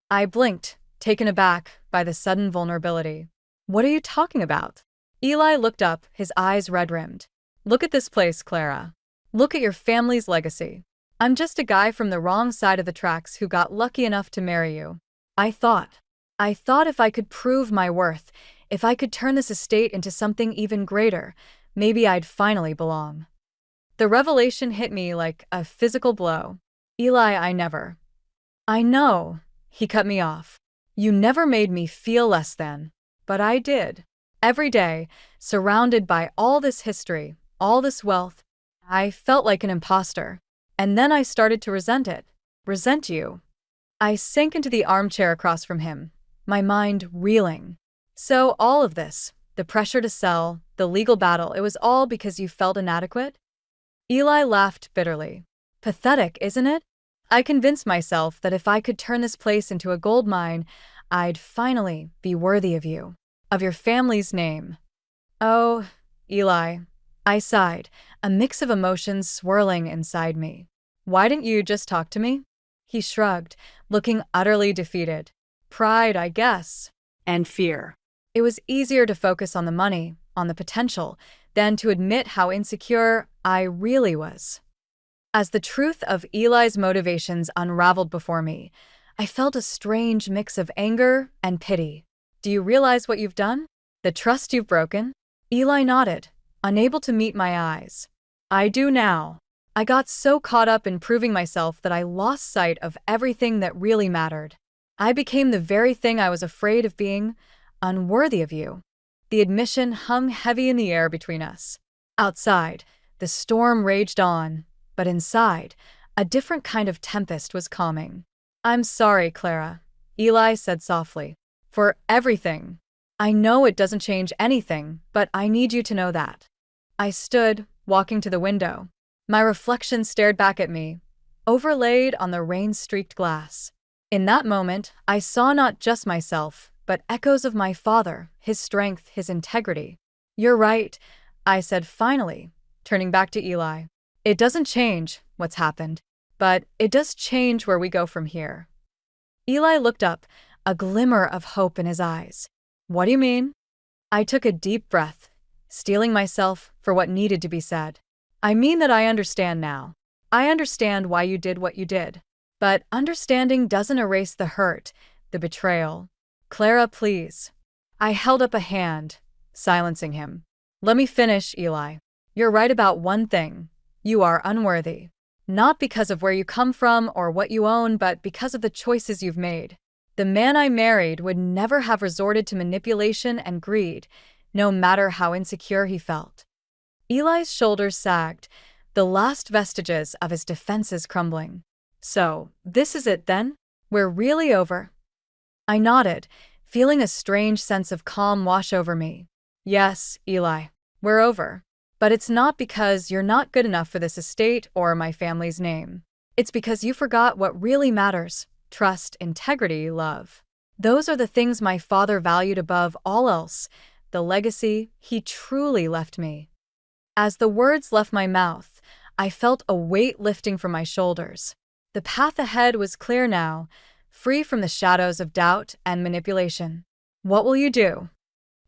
I blinked, taken aback by the sudden vulnerability. What are you talking about? Eli looked up, his eyes red-rimmed. Look at this place, Clara. Look at your family's legacy. I'm just a guy from the wrong side of the tracks who got lucky enough to marry you. I thought if I could prove my worth, if I could turn this estate into something even greater, maybe I'd finally belong. The revelation hit me like a physical blow. Eli, I know, he cut me off. You never made me feel less than. But I did. Every day, surrounded by all this history, all this wealth, I felt like an imposter. And then I started to resent it. Resent you. I sank into the armchair across from him, my mind reeling. So all of this, the pressure to sell, the legal battle, it was all because you felt inadequate? Eli laughed bitterly. Pathetic, isn't it? I convinced myself that if I could turn this place into a gold mine, I'd finally be worthy of you, of your family's name. Oh, Eli, I sighed, a mix of emotions swirling inside me. Why didn't you just talk to me? He shrugged, looking utterly defeated. Pride, I guess. And fear. It was easier to focus on the money, on the potential, than to admit how insecure I really was. As the truth of Eli's motivations unraveled before me, I felt a strange mix of anger and pity. Do you realize what you've done? The trust you've broken? Eli nodded, unable to meet my eyes. I do now. I got so caught up in proving myself that I lost sight of everything that really mattered. I became the very thing I was afraid of being, unworthy of you. The admission hung heavy in the air between us. Outside, the storm raged on, but inside, a different kind of tempest was calming. I'm sorry, Clara, Eli said softly, for everything. I know it doesn't change anything, but I need you to know that. I stood, walking to the window. My reflection stared back at me, overlaid on the rain-streaked glass. In that moment, I saw not just myself, but echoes of my father, his strength, his integrity. You're right, I said finally, turning back to Eli. It doesn't change what's happened. but it does change where we go from here. Eli looked up, a glimmer of hope in his eyes. What do you mean? I took a deep breath, steeling myself for what needed to be said. I mean that I understand now. I understand why you did what you did. But understanding doesn't erase the hurt, the betrayal. Clara, please. I held up a hand, silencing him. Let me finish, Eli. You're right about one thing. You are unworthy. Not because of where you come from or what you own, but because of the choices you've made. The man I married would never have resorted to manipulation and greed, no matter how insecure he felt. Eli's shoulders sagged, the last vestiges of his defenses crumbling. So, this is it then? We're really over? I nodded, feeling a strange sense of calm wash over me. Yes, Eli, we're over. But it's not because you're not good enough for this estate or my family's name. It's because you forgot what really matters: trust, integrity, love. Those are the things my father valued above all else, the legacy he truly left me. As the words left my mouth, I felt a weight lifting from my shoulders. The path ahead was clear now, free from the shadows of doubt and manipulation. What will you do?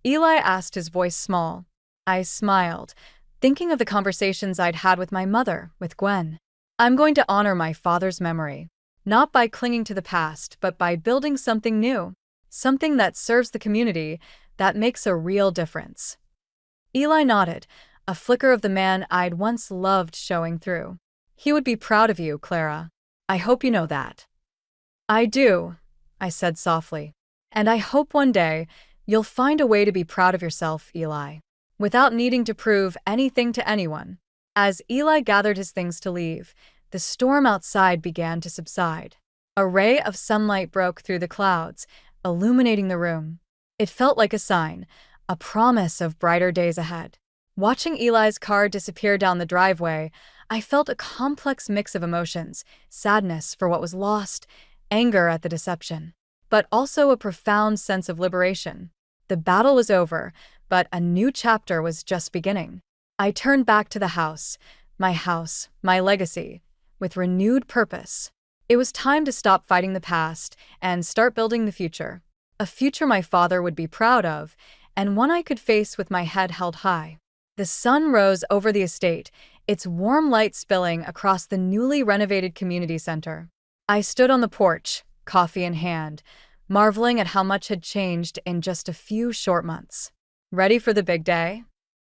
Eli asked, his voice small. I smiled, thinking of the conversations I'd had with my mother, with Gwen. I'm going to honor my father's memory, not by clinging to the past, but by building something new, something that serves the community, that makes a real difference. Eli nodded, a flicker of the man I'd once loved showing through. He would be proud of you, Clara. I hope you know that. I do, I said softly. And I hope one day you'll find a way to be proud of yourself, Eli, without needing to prove anything to anyone. As Eli gathered his things to leave, the storm outside began to subside. A ray of sunlight broke through the clouds, illuminating the room. It felt like a sign, a promise of brighter days ahead. Watching Eli's car disappear down the driveway, I felt a complex mix of emotions: sadness for what was lost, anger at the deception, but also a profound sense of liberation. The battle was over, but a new chapter was just beginning. I turned back to the house, my legacy, with renewed purpose. It was time to stop fighting the past and start building the future. A future my father would be proud of, and one I could face with my head held high. The sun rose over the estate, its warm light spilling across the newly renovated community center. I stood on the porch, coffee in hand, marveling at how much had changed in just a few short months. Ready for the big day?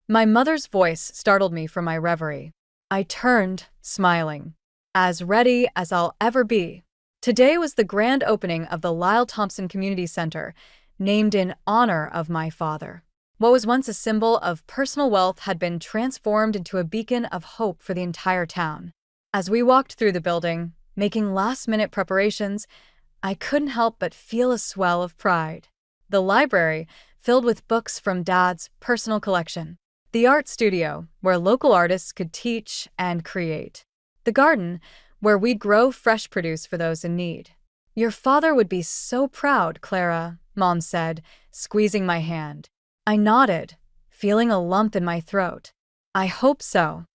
My mother's voice startled me from my reverie. I turned, smiling. As ready as I'll ever be. Today was the grand opening of the Lyle Thompson Community Center, named in honor of my father. What was once a symbol of personal wealth had been transformed into a beacon of hope for the entire town. As we walked through the building, making last-minute preparations, I couldn't help but feel a swell of pride. The library, filled with books from Dad's personal collection. The art studio, where local artists could teach and create. The garden, where we'd grow fresh produce for those in need. Your father would be so proud, Clara, Mom said, squeezing my hand. I nodded, feeling a lump in my throat. I hope so.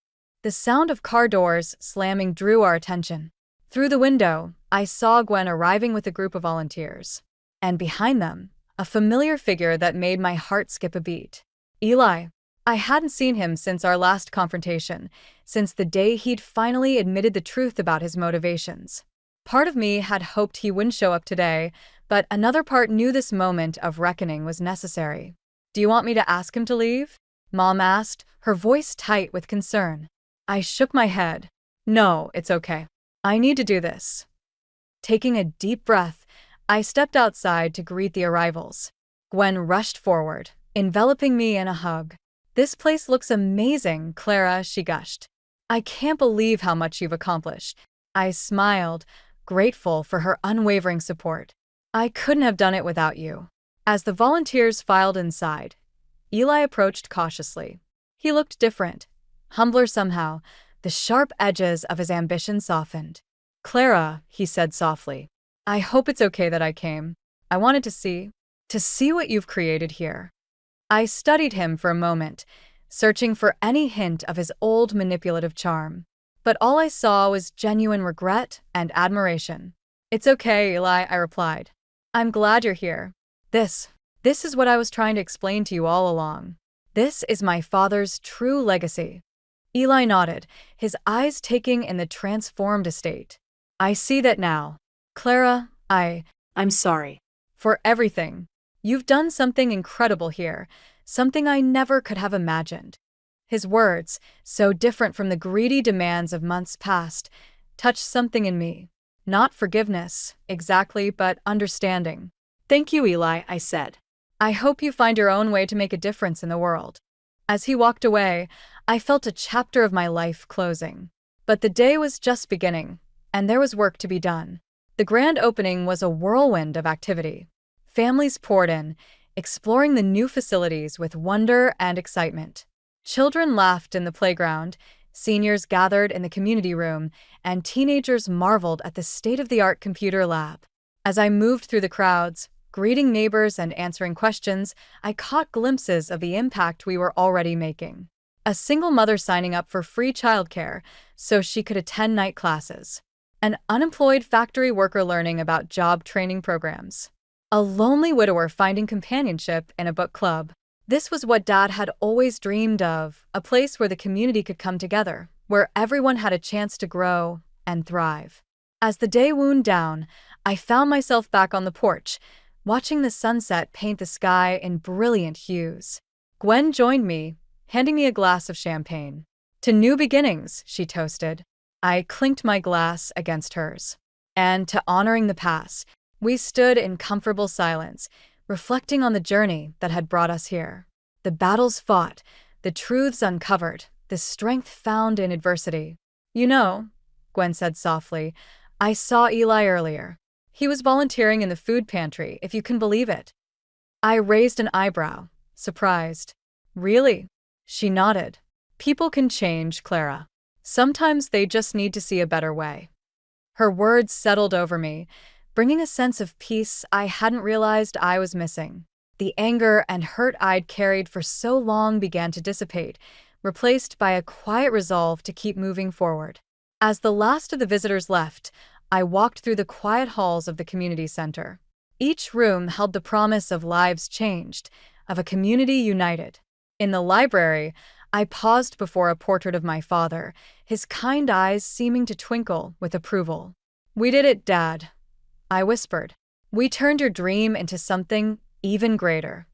The sound of car doors slamming drew our attention. Through the window, I saw Gwen arriving with a group of volunteers. And behind them, a familiar figure that made my heart skip a beat. Eli. I hadn't seen him since our last confrontation, since the day he'd finally admitted the truth about his motivations. Part of me had hoped he wouldn't show up today, but another part knew this moment of reckoning was necessary. Do you want me to ask him to leave? Mom asked, her voice tight with concern. I shook my head. No, it's okay. I need to do this. Taking a deep breath, I stepped outside to greet the arrivals. Gwen rushed forward, enveloping me in a hug. This place looks amazing, Clara, she gushed. I can't believe how much you've accomplished. I smiled, grateful for her unwavering support. I couldn't have done it without you. As the volunteers filed inside, Eli approached cautiously. He looked different, humbler somehow, the sharp edges of his ambition softened. Clara, he said softly, I hope it's okay that I came. I wanted to see what you've created here. I studied him for a moment, searching for any hint of his old manipulative charm. but all I saw was genuine regret and admiration. "It's okay, Eli," I replied. "I'm glad you're here. This is what I was trying to explain to you all along. This is my father's true legacy." Eli nodded, his eyes taking in the transformed estate. "I see that now. Clara, I'm sorry. for everything. You've done something incredible here, something I never could have imagined." His words, so different from the greedy demands of months past, touched something in me. Not forgiveness, exactly, but understanding. Thank you, Eli, I said. "I hope you find your own way to make a difference in the world." As he walked away, I felt a chapter of my life closing. But the day was just beginning, and there was work to be done. The grand opening was a whirlwind of activity. Families poured in, exploring the new facilities with wonder and excitement. Children laughed in the playground, seniors gathered in the community room, and teenagers marveled at the state-of-the-art computer lab. As I moved through the crowds, greeting neighbors and answering questions, I caught glimpses of the impact we were already making. A single mother signing up for free childcare so she could attend night classes. An unemployed factory worker learning about job training programs. A lonely widower finding companionship in a book club. This was what Dad had always dreamed of, a place where the community could come together, where everyone had a chance to grow and thrive. As the day wound down, I found myself back on the porch, watching the sunset paint the sky in brilliant hues. Gwen joined me, handing me a glass of champagne. "To new beginnings," she toasted. I clinked my glass against hers. "And to honoring the past." We stood in comfortable silence, reflecting on the journey that had brought us here. The battles fought, the truths uncovered, the strength found in adversity. "You know," Gwen said softly, "I saw Eli earlier. He was volunteering in the food pantry, if you can believe it." I raised an eyebrow, surprised. "Really?" She nodded. "People can change, Clara. Sometimes they just need to see a better way." Her words settled over me, bringing a sense of peace I hadn't realized I was missing. The anger and hurt I'd carried for so long began to dissipate, replaced by a quiet resolve to keep moving forward. As the last of the visitors left, I walked through the quiet halls of the community center. Each room held the promise of lives changed, of a community united. In the library, I paused before a portrait of my father, his kind eyes seeming to twinkle with approval. "We did it, Dad," I whispered. "We turned your dream into something even greater."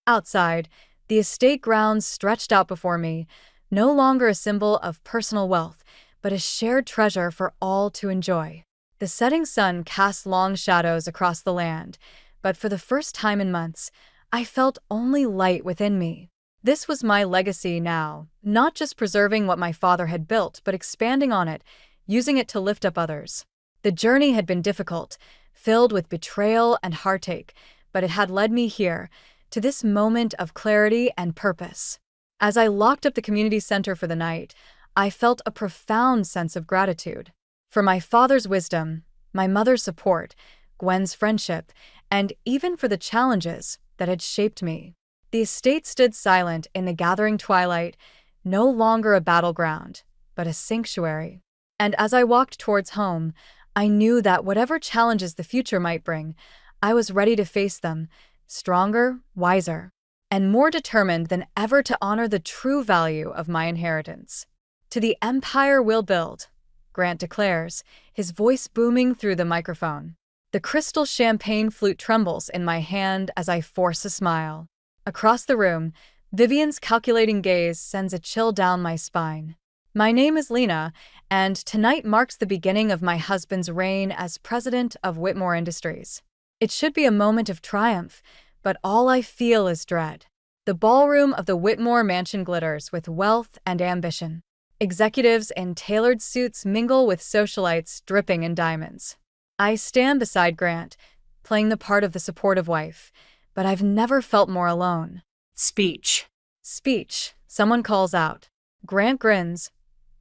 Outside, the estate grounds stretched out before me, no longer a symbol of personal wealth, but a shared treasure for all to enjoy. The setting sun cast long shadows across the land, but for the first time in months, I felt only light within me. This was my legacy now, not just preserving what my father had built, but expanding on it, using it to lift up others. The journey had been difficult, filled with betrayal and heartache, but it had led me here, to this moment of clarity and purpose. As I locked up the community center for the night, I felt a profound sense of gratitude. For my father's wisdom, my mother's support, Gwen's friendship, and even for the challenges that had shaped me. The estate stood silent in the gathering twilight, no longer a battleground, but a sanctuary. And as I walked towards home, I knew that whatever challenges the future might bring, I was ready to face them, stronger, wiser, and more determined than ever to honor the true value of my inheritance. "To the empire we'll build," Grant declares, his voice booming through the microphone. The crystal champagne flute trembles in my hand as I force a smile. Across the room, Vivian's calculating gaze sends a chill down my spine. "My name is Lena, and tonight marks the beginning of my husband's reign as president of Whitmore Industries. It should be a moment of triumph, but all I feel is dread." The ballroom of the Whitmore mansion glitters with wealth and ambition. Executives in tailored suits mingle with socialites dripping in diamonds. I stand beside Grant, playing the part of the supportive wife, but I've never felt more alone. Speech. "Speech," someone calls out. Grant grins,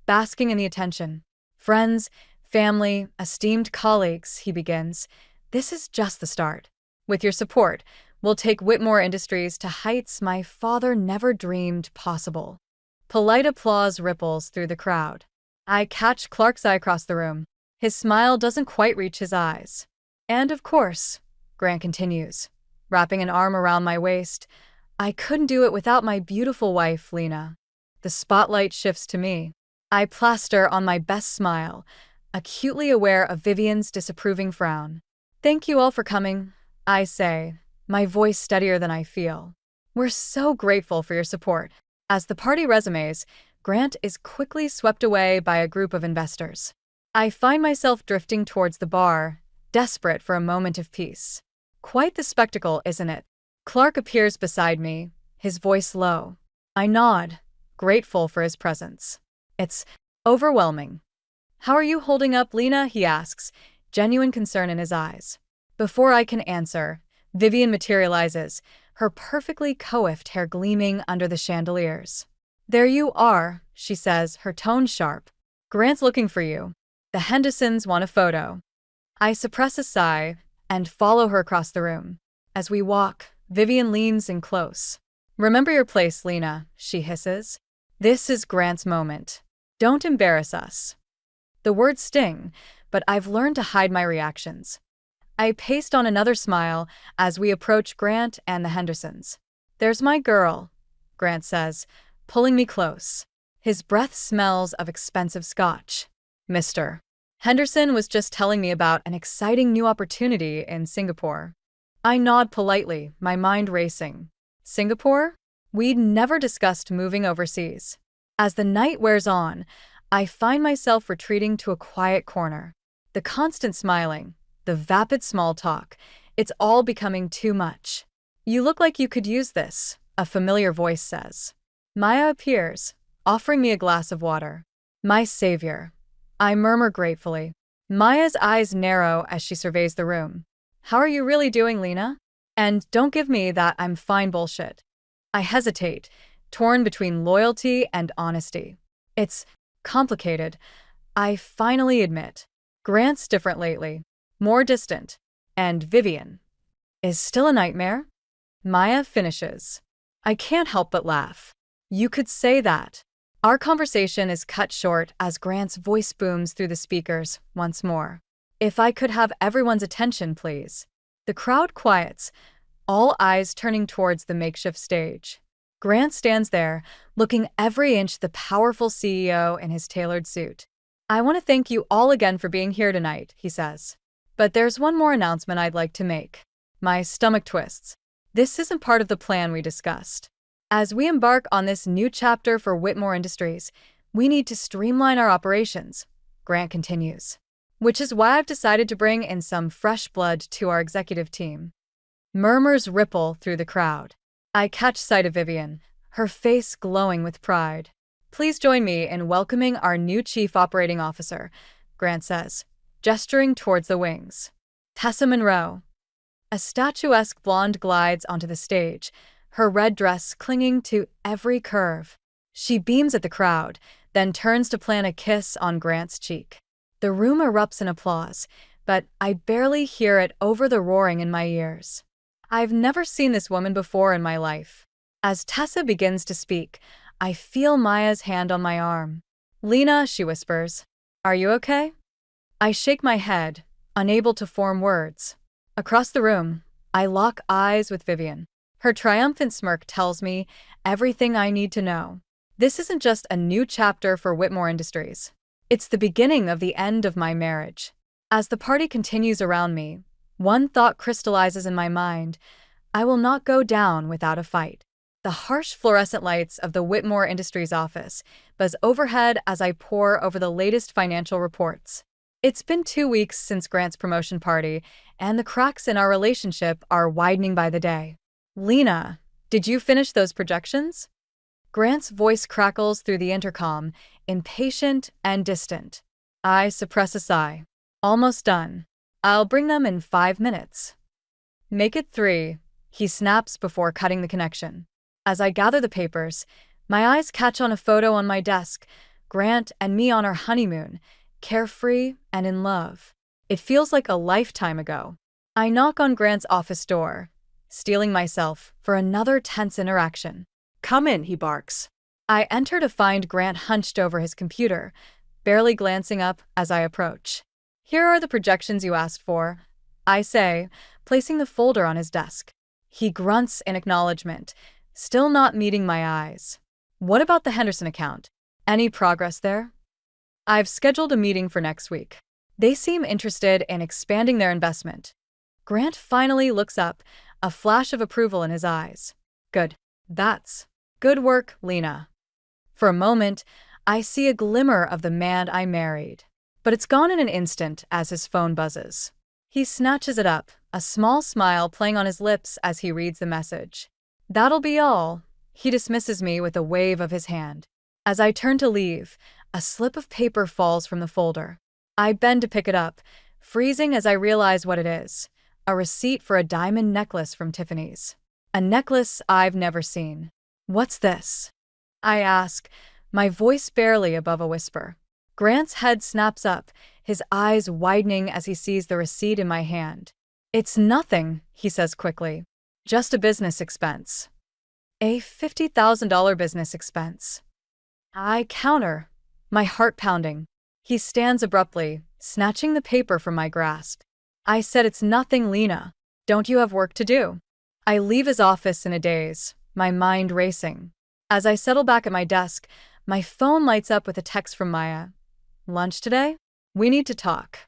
basking in the attention. "Friends, family, esteemed colleagues," he begins, "this is just the start. With your support, we'll take Whitmore Industries to heights my father never dreamed possible." Polite applause ripples through the crowd. I catch Clark's eye across the room. His smile doesn't quite reach his eyes. And of course, Grant continues, wrapping an arm around my waist, I couldn't do it without my beautiful wife, Lena. The spotlight shifts to me. I plaster on my best smile, acutely aware of Vivian's disapproving frown. Thank you all for coming, I say, my voice steadier than I feel. We're so grateful for your support. As the party resumes, Grant is quickly swept away by a group of investors. I find myself drifting towards the bar, desperate for a moment of peace. Quite the spectacle, isn't it? Clark appears beside me, his voice low. I nod, grateful for his presence. It's overwhelming. How are you holding up, Lena? He asks, genuine concern in his eyes. Before I can answer, Vivian materializes, her perfectly coiffed hair gleaming under the chandeliers. There you are, she says, her tone sharp. Grant's looking for you. The Hendersons want a photo. I suppress a sigh and follow her across the room. As we walk, Vivian leans in close. Remember your place, Lena, she hisses. This is Grant's moment. Don't embarrass us. The words sting, but I've learned to hide my reactions. I paste on another smile as we approach Grant and the Hendersons. There's my girl, Grant says, pulling me close. His breath smells of expensive scotch. Mr. Henderson was just telling me about an exciting new opportunity in Singapore. I nod politely, my mind racing. Singapore? We'd never discussed moving overseas. As the night wears on, I find myself retreating to a quiet corner. The constant smiling, the vapid small talk, it's all becoming too much. You look like you could use this, a familiar voice says. Maya appears, offering me a glass of water. My savior. I murmur gratefully. Maya's eyes narrow as she surveys the room. How are you really doing, Lena? And don't give me that I'm fine bullshit. I hesitate, torn between loyalty and honesty. It's complicated. I finally admit. Grant's different lately, more distant. And Vivian is still a nightmare? Maya finishes. I can't help but laugh. You could say that. Our conversation is cut short as Grant's voice booms through the speakers once more. If I could have everyone's attention, please. The crowd quiets, all eyes turning towards the makeshift stage. Grant stands there, looking every inch the powerful CEO in his tailored suit. I want to thank you all again for being here tonight, he says. But there's one more announcement I'd like to make. My stomach twists. This isn't part of the plan we discussed. As we embark on this new chapter for Whitmore Industries, we need to streamline our operations, Grant continues. Which is why I've decided to bring in some fresh blood to our executive team. Murmurs ripple through the crowd. I catch sight of Vivian, her face glowing with pride. Please join me in welcoming our new Chief Operating Officer, Grant says, gesturing towards the wings. Tessa Monroe. A statuesque blonde glides onto the stage, her red dress clinging to every curve. She beams at the crowd, then turns to plant a kiss on Grant's cheek. The room erupts in applause, but I barely hear it over the roaring in my ears. I've never seen this woman before in my life. As Tessa begins to speak, I feel Maya's hand on my arm. Lena, she whispers, are you okay? I shake my head, unable to form words. Across the room, I lock eyes with Vivian. Her triumphant smirk tells me everything I need to know. This isn't just a new chapter for Whitmore Industries. It's the beginning of the end of my marriage. As the party continues around me, one thought crystallizes in my mind. I will not go down without a fight. The harsh fluorescent lights of the Whitmore Industries office buzz overhead as I pore over the latest financial reports. It's been 2 weeks since Grant's promotion party, and the cracks in our relationship are widening by the day. Lena, did you finish those projections? Grant's voice crackles through the intercom, impatient and distant. I suppress a sigh. Almost done. I'll bring them in 5 minutes. Make it 3, he snaps before cutting the connection. As I gather the papers, my eyes catch on a photo on my desk, Grant and me on our honeymoon, carefree and in love. It feels like a lifetime ago. I knock on Grant's office door, steeling myself for another tense interaction. Come in, he barks. I enter to find Grant hunched over his computer, barely glancing up as I approach. "Here are the projections you asked for," I say, placing the folder on his desk. He grunts in acknowledgement, still not meeting my eyes. "What about the Henderson account? Any progress there?" "I've scheduled a meeting for next week. They seem interested in expanding their investment." Grant finally looks up, a flash of approval in his eyes. "Good. That's good work, Lena." For a moment, I see a glimmer of the man I married. But it's gone in an instant as his phone buzzes. He snatches it up, a small smile playing on his lips as he reads the message. "That'll be all." He dismisses me with a wave of his hand. As I turn to leave, a slip of paper falls from the folder. I bend to pick it up, freezing as I realize what it is. A receipt for a diamond necklace from Tiffany's. A necklace I've never seen. "What's this?" I ask, my voice barely above a whisper. Grant's head snaps up, his eyes widening as he sees the receipt in my hand. "It's nothing," he says quickly. "Just a business expense." "A $50,000 business expense." I counter, my heart pounding. He stands abruptly, snatching the paper from my grasp. "I said it's nothing, Lena. Don't you have work to do?" I leave his office in a daze, my mind racing. As I settle back at my desk, my phone lights up with a text from Maya. "Lunch today? We need to talk."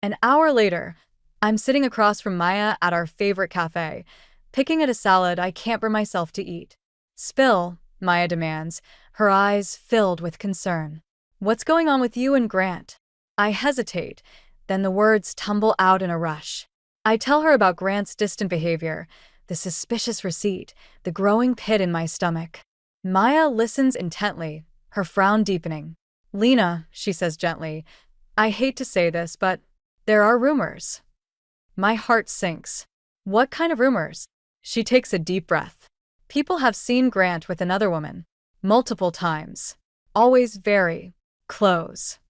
An hour later, I'm sitting across from Maya at our favorite cafe, picking at a salad I can't bring myself to eat. "Spill," Maya demands, her eyes filled with concern. "What's going on with you and Grant?" I hesitate, then the words tumble out in a rush. I tell her about Grant's distant behavior, the suspicious receipt, the growing pit in my stomach. Maya listens intently, her frown deepening. "Lena," she says gently, "I hate to say this, but there are rumors." My heart sinks. "What kind of rumors?" She takes a deep breath. "People have seen Grant with another woman. Multiple times. Always very close."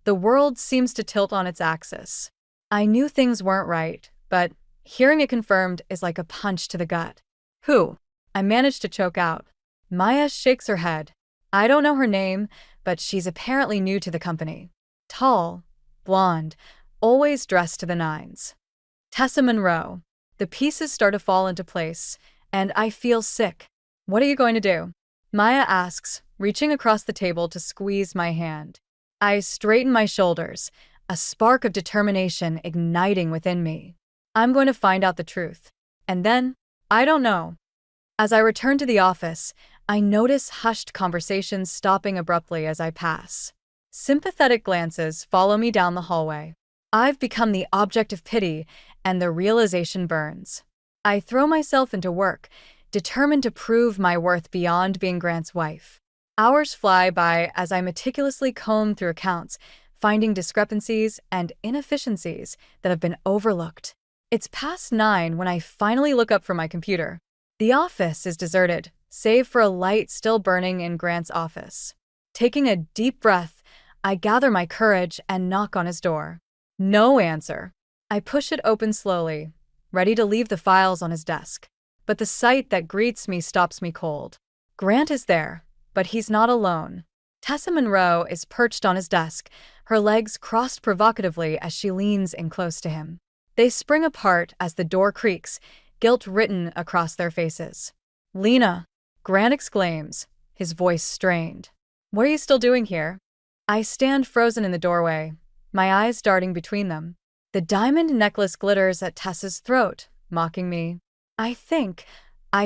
The world seems to tilt on its axis. I knew things weren't right, but hearing it confirmed is like a punch to the gut. "Who?" I managed to choke out. Maya shakes her head. "I don't know her name, but she's apparently new to the company. Tall, blonde, always dressed to the nines. Tessa Monroe." The pieces start to fall into place, and I feel sick. "What are you going to do?" Maya asks, reaching across the table to squeeze my hand. I straighten my shoulders, a spark of determination igniting within me. "I'm going to find out the truth. And then, I don't know." As I return to the office, I notice hushed conversations stopping abruptly as I pass. Sympathetic glances follow me down the hallway. I've become the object of pity, and the realization burns. I throw myself into work, determined to prove my worth beyond being Grant's wife. Hours fly by as I meticulously comb through accounts, finding discrepancies and inefficiencies that have been overlooked. It's past 9 when I finally look up from my computer. The office is deserted, save for a light still burning in Grant's office. Taking a deep breath, I gather my courage and knock on his door. No answer. I push it open slowly, ready to leave the files on his desk. But the sight that greets me stops me cold. Grant is there, but he's not alone. Tessa Monroe is perched on his desk, her legs crossed provocatively as she leans in close to him. They spring apart as the door creaks, guilt written across their faces. "Lena," Grant exclaims, his voice strained. "What are you still doing here?" I stand frozen in the doorway, my eyes darting between them. The diamond necklace glitters at Tessa's throat, mocking me. I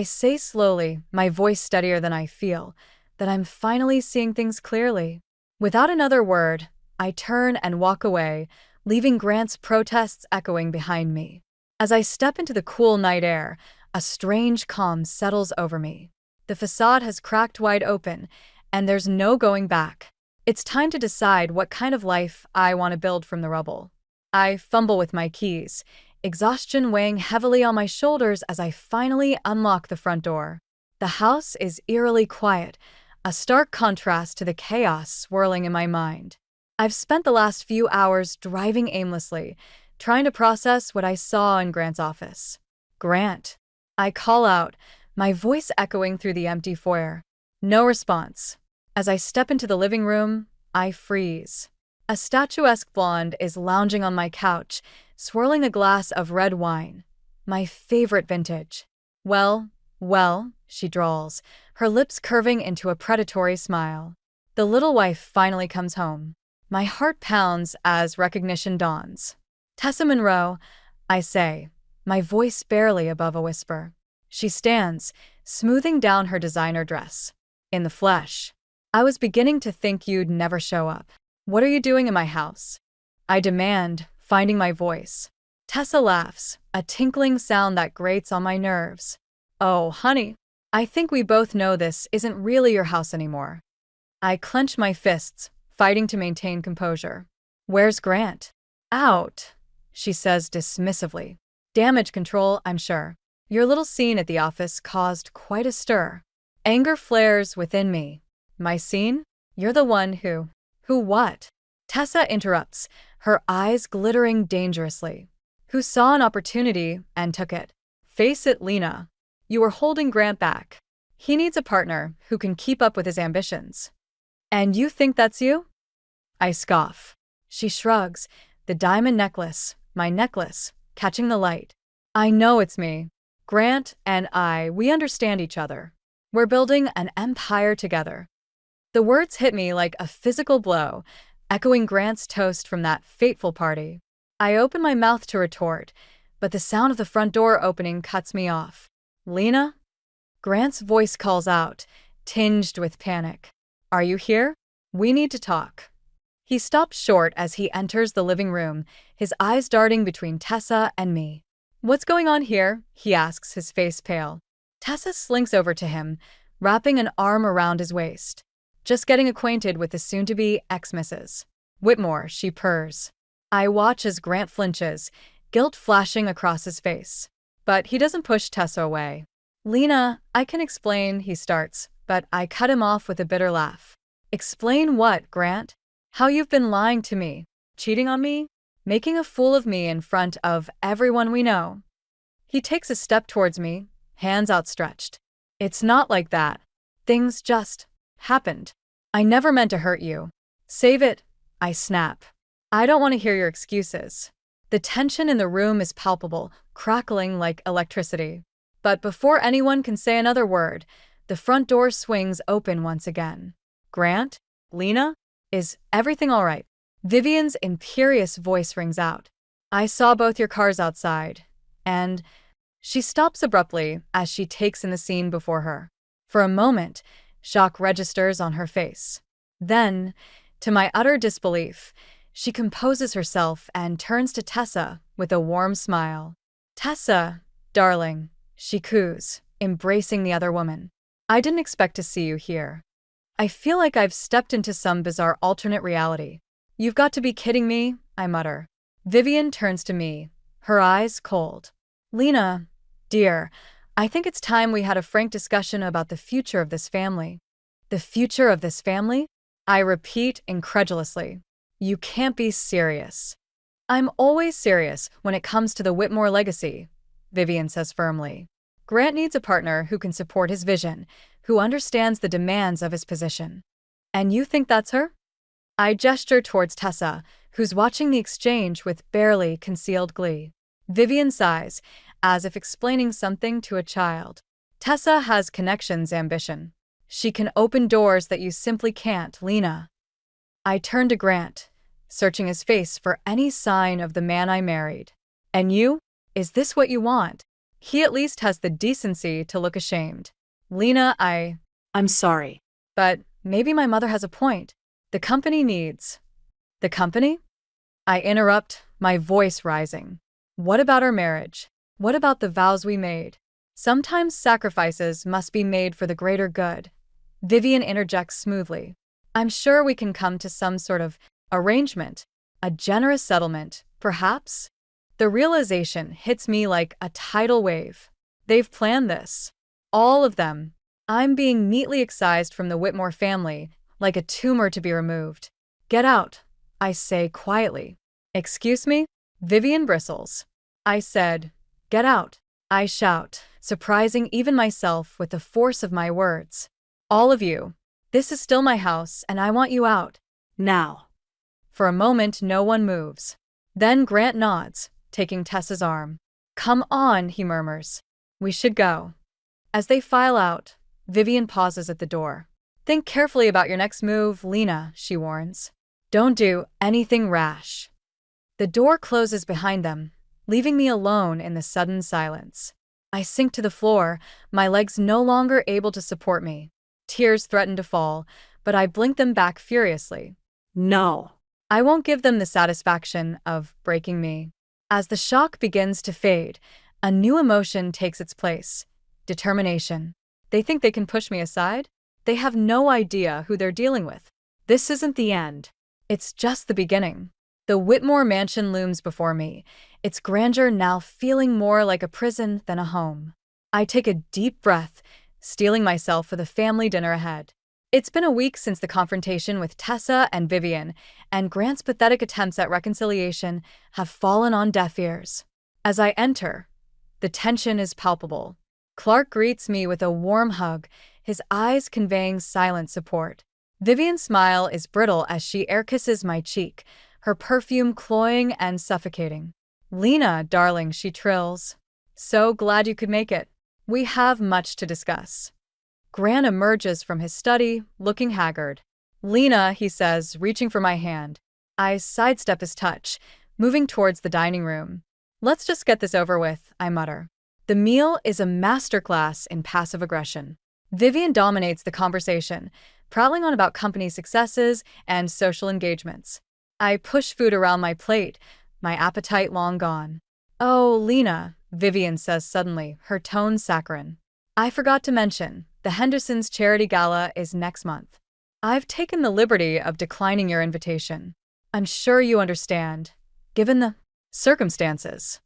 say slowly, my voice steadier than I feel, that I'm finally seeing things clearly. Without another word, I turn and walk away, leaving Grant's protests echoing behind me. As I step into the cool night air, a strange calm settles over me. The facade has cracked wide open, and there's no going back. It's time to decide what kind of life I want to build from the rubble. I fumble with my keys, exhaustion weighing heavily on my shoulders as I finally unlock the front door. The house is eerily quiet, a stark contrast to the chaos swirling in my mind. I've spent the last few hours driving aimlessly, trying to process what I saw in Grant's office. "Grant." I call out, my voice echoing through the empty foyer. No response. As I step into the living room, I freeze. A statuesque blonde is lounging on my couch, swirling a glass of red wine. My favorite vintage. Well, she drawls, her lips curving into a predatory smile. The little wife finally comes home. My heart pounds as recognition dawns. Tessa Monroe, I say, my voice barely above a whisper. She stands, smoothing down her designer dress. In the flesh. I was beginning to think you'd never show up. What are you doing in my house? I demand, finding my voice. Tessa laughs, a tinkling sound that grates on my nerves. Oh, honey, I think we both know this isn't really your house anymore. I clench my fists, fighting to maintain composure. Where's Grant? Out, she says dismissively. Damage control, I'm sure. Your little scene at the office caused quite a stir. Anger flares within me. My scene? You're the one who what? Tessa interrupts, her eyes glittering dangerously. Who saw an opportunity and took it. Face it, Lena. You were holding Grant back. He needs a partner who can keep up with his ambitions. And you think that's you? I scoff. She shrugs, the diamond necklace, my necklace, catching the light. I know it's me. Grant and we understand each other. We're building an empire together. The words hit me like a physical blow, echoing Grant's toast from that fateful party. I open my mouth to retort, but the sound of the front door opening cuts me off. Lena? Grant's voice calls out, tinged with panic. Are you here? We need to talk. He stops short as he enters the living room, his eyes darting between Tessa and me. What's going on here? He asks, his face pale. Tessa slinks over to him, wrapping an arm around his waist. Just getting acquainted with the soon-to-be ex-Mrs. Whitmore, she purrs. I watch as Grant flinches, guilt flashing across his face. But he doesn't push Tessa away. Lena, I can explain, he starts, but I cut him off with a bitter laugh. Explain what, Grant? How you've been lying to me, cheating on me, making a fool of me in front of everyone we know. He takes a step towards me, hands outstretched. It's not like that. Things just happened. I never meant to hurt you. Save it, I snap. I don't want to hear your excuses. The tension in the room is palpable, crackling like electricity. But before anyone can say another word, the front door swings open once again. Grant? Lena? Is everything all right? Vivian's imperious voice rings out. I saw both your cars outside. And she stops abruptly as she takes in the scene before her. For a moment, shock registers on her face. Then, to my utter disbelief, she composes herself and turns to Tessa with a warm smile. Tessa, darling, she coos, embracing the other woman. I didn't expect to see you here. I feel like I've stepped into some bizarre alternate reality. You've got to be kidding me, I mutter. Vivian turns to me, her eyes cold. Lena, dear, I think it's time we had a frank discussion about the future of this family. The future of this family? I repeat incredulously. You can't be serious. I'm always serious when it comes to the Whitmore legacy, Vivian says firmly. Grant needs a partner who can support his vision, who understands the demands of his position. And you think that's her? I gesture towards Tessa, who's watching the exchange with barely concealed glee. Vivian sighs, as if explaining something to a child. Tessa has connections, ambition. She can open doors that you simply can't, Lena. I turn to Grant, searching his face for any sign of the man I married. And you? Is this what you want? He at least has the decency to look ashamed. Lena, I'm sorry. But maybe my mother has a point. The company needs. The company? I interrupt, my voice rising. What about our marriage? What about the vows we made? Sometimes sacrifices must be made for the greater good. Vivian interjects smoothly. I'm sure we can come to some sort of arrangement, a generous settlement, perhaps? The realization hits me like a tidal wave. They've planned this. All of them. I'm being neatly excised from the Whitmore family, like a tumor to be removed. Get out, I say quietly. Excuse me? Vivian bristles. I said, get out. I shout, surprising even myself with the force of my words. All of you. This is still my house, and I want you out. Now. For a moment, no one moves. Then Grant nods, taking Tessa's arm. "Come on," he murmurs. "We should go." As they file out, Vivian pauses at the door. "Think carefully about your next move, Lena," she warns. "Don't do anything rash." The door closes behind them, leaving me alone in the sudden silence. I sink to the floor, my legs no longer able to support me. Tears threaten to fall, but I blink them back furiously. No. I won't give them the satisfaction of breaking me. As the shock begins to fade, a new emotion takes its place: determination. They think they can push me aside? They have no idea who they're dealing with. This isn't the end. It's just the beginning. The Whitmore mansion looms before me, its grandeur now feeling more like a prison than a home. I take a deep breath, steeling myself for the family dinner ahead. It's been a week since the confrontation with Tessa and Vivian, and Grant's pathetic attempts at reconciliation have fallen on deaf ears. As I enter, the tension is palpable. Clark greets me with a warm hug, his eyes conveying silent support. Vivian's smile is brittle as she air kisses my cheek, her perfume cloying and suffocating. "Lena, darling," she trills. "So glad you could make it. We have much to discuss." Grant emerges from his study, looking haggard. "Lena," he says, reaching for my hand. I sidestep his touch, moving towards the dining room. "Let's just get this over with," I mutter. The meal is a masterclass in passive aggression. Vivian dominates the conversation, prattling on about company successes and social engagements. I push food around my plate, my appetite long gone. "Oh, Lena," Vivian says suddenly, her tone saccharine. "I forgot to mention, the Hendersons' charity gala is next month. I've taken the liberty of declining your invitation. I'm sure you understand, given the circumstances."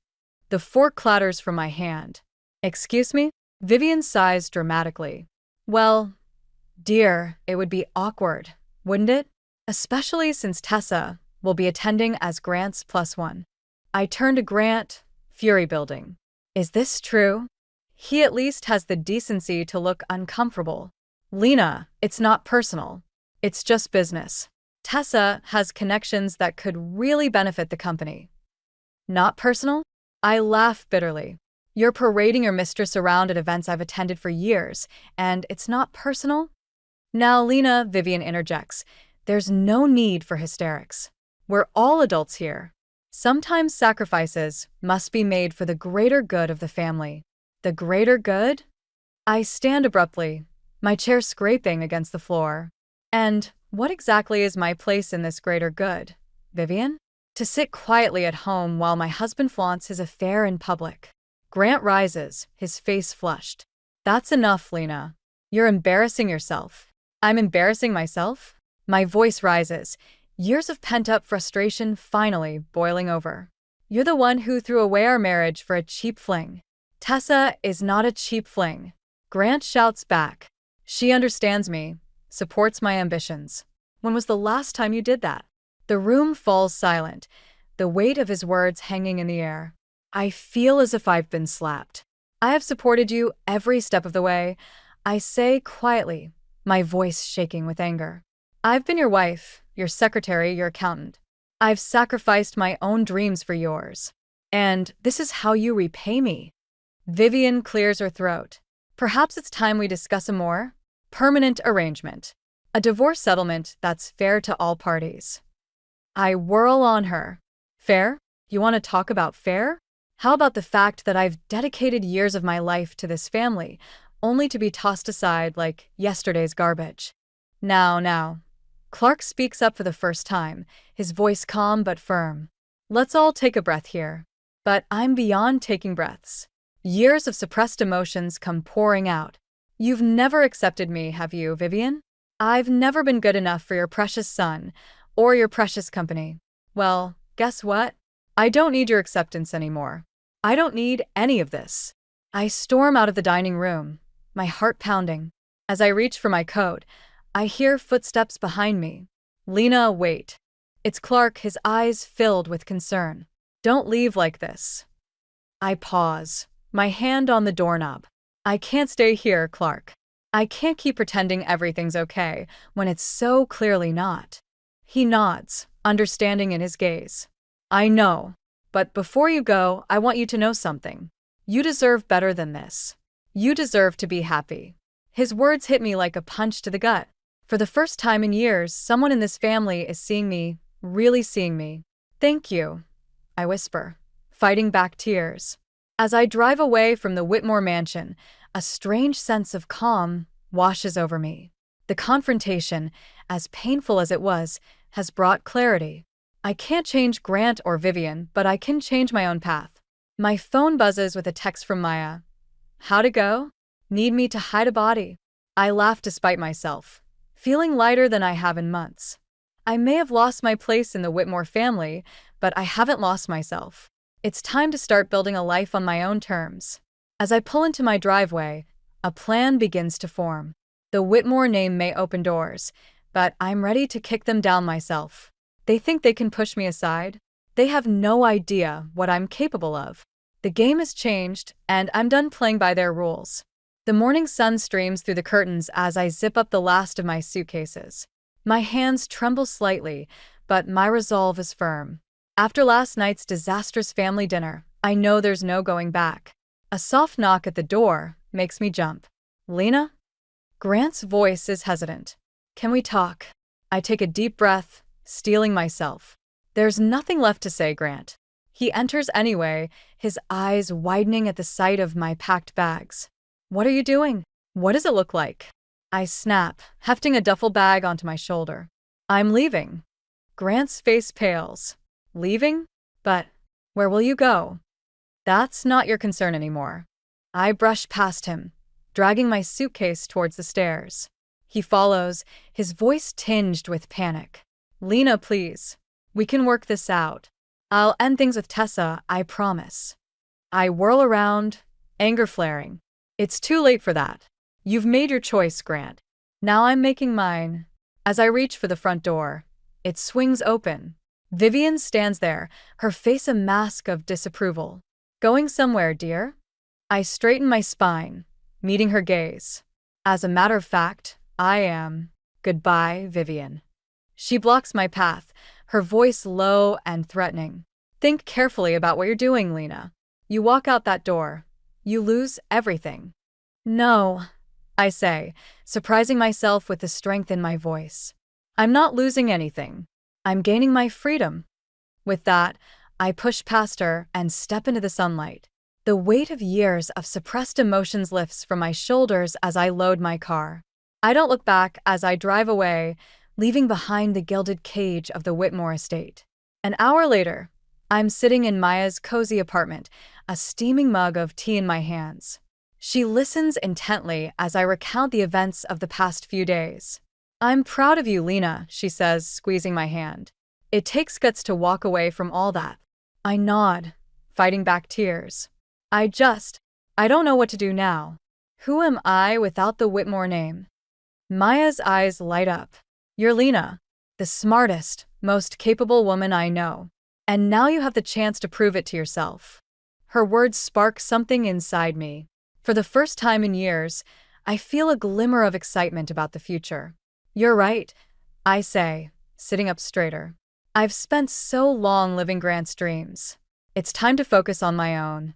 The fork clatters from my hand. "Excuse me?" Vivian sighs dramatically. "Well, dear, it would be awkward, wouldn't it? Especially since Tessa will be attending as Grant's +1. I turn to Grant, fury building. Is this true? He at least has the decency to look uncomfortable. "Lena, it's not personal. It's just business. Tessa has connections that could really benefit the company." "Not personal?" I laugh bitterly. "You're parading your mistress around at events I've attended for years, and it's not personal?" "Now, Lena," Vivian interjects, "there's no need for hysterics. We're all adults here. Sometimes sacrifices must be made for the greater good of the family." "The greater good?" I stand abruptly, my chair scraping against the floor. "And what exactly is my place in this greater good, Vivian?" "To sit quietly at home while my husband flaunts his affair in public." Grant rises, his face flushed. "That's enough, Lena. You're embarrassing yourself." "I'm embarrassing myself?" My voice rises, years of pent-up frustration finally boiling over. "You're the one who threw away our marriage for a cheap fling." "Tessa is not a cheap fling," Grant shouts back. "She understands me, supports my ambitions. When was the last time you did that?" The room falls silent, the weight of his words hanging in the air. I feel as if I've been slapped. "I have supported you every step of the way," I say quietly, my voice shaking with anger. "I've been your wife, your secretary, your accountant. I've sacrificed my own dreams for yours. And this is how you repay me." Vivian clears her throat. "Perhaps it's time we discuss a more permanent arrangement. A divorce settlement that's fair to all parties." I whirl on her. "Fair? You want to talk about fair? How about the fact that I've dedicated years of my life to this family, only to be tossed aside like yesterday's garbage?" Now. Clark speaks up for the first time, his voice calm but firm. "Let's all take a breath here." But I'm beyond taking breaths. Years of suppressed emotions come pouring out. "You've never accepted me, have you, Vivian? I've never been good enough for your precious son, or your precious company. Well, guess what? I don't need your acceptance anymore. I don't need any of this." I storm out of the dining room, my heart pounding. As I reach for my coat, I hear footsteps behind me. "Lena, wait." It's Clark, his eyes filled with concern. "Don't leave like this." I pause, my hand on the doorknob. "I can't stay here, Clark. I can't keep pretending everything's okay when it's so clearly not." He nods, understanding in his gaze. I know. But before you go, I want you to know something. You deserve better than this. You deserve to be happy. His words hit me like a punch to the gut. For the first time in years, someone in this family is seeing me, really seeing me. Thank you, I whisper, fighting back tears. As I drive away from the Whitmore mansion, a strange sense of calm washes over me. The confrontation, as painful as it was, has brought clarity. I can't change Grant or Vivian, but I can change my own path. My phone buzzes with a text from Maya. How'd it go? Need me to hide a body? I laugh despite myself, feeling lighter than I have in months. I may have lost my place in the Whitmore family, but I haven't lost myself. It's time to start building a life on my own terms. As I pull into my driveway, a plan begins to form. The Whitmore name may open doors, but I'm ready to kick them down myself. They think they can push me aside? They have no idea what I'm capable of. The game has changed, and I'm done playing by their rules. The morning sun streams through the curtains as I zip up the last of my suitcases. My hands tremble slightly, but my resolve is firm. After last night's disastrous family dinner, I know there's no going back. A soft knock at the door makes me jump. Lena? Grant's voice is hesitant. Can we talk? I take a deep breath, steeling myself. There's nothing left to say, Grant. He enters anyway, his eyes widening at the sight of my packed bags. What are you doing? What does it look like? I snap, hefting a duffel bag onto my shoulder. I'm leaving. Grant's face pales. Leaving? But where will you go? That's not your concern anymore. I brush past him, dragging my suitcase towards the stairs. He follows, his voice tinged with panic. Lena, please. We can work this out. I'll end things with Tessa, I promise. I whirl around, anger flaring. It's too late for that. You've made your choice, Grant. Now I'm making mine. As I reach for the front door, it swings open. Vivian stands there, her face a mask of disapproval. Going somewhere, dear? I straighten my spine, meeting her gaze. As a matter of fact, I am. Goodbye, Vivian. She blocks my path, her voice low and threatening. Think carefully about what you're doing, Lena. You walk out that door, you lose everything. No, I say, surprising myself with the strength in my voice. I'm not losing anything. I'm gaining my freedom. With that, I push past her and step into the sunlight. The weight of years of suppressed emotions lifts from my shoulders as I load my car. I don't look back as I drive away, leaving behind the gilded cage of the Whitmore estate. An hour later, I'm sitting in Maya's cozy apartment, a steaming mug of tea in my hands. She listens intently as I recount the events of the past few days. I'm proud of you, Lena, she says, squeezing my hand. It takes guts to walk away from all that. I nod, fighting back tears. I don't know what to do now. Who am I without the Whitmore name? Maya's eyes light up. You're Lena, the smartest, most capable woman I know. And now you have the chance to prove it to yourself. Her words spark something inside me. For the first time in years, I feel a glimmer of excitement about the future. You're right, I say, sitting up straighter. I've spent so long living Grant's dreams. It's time to focus on my own.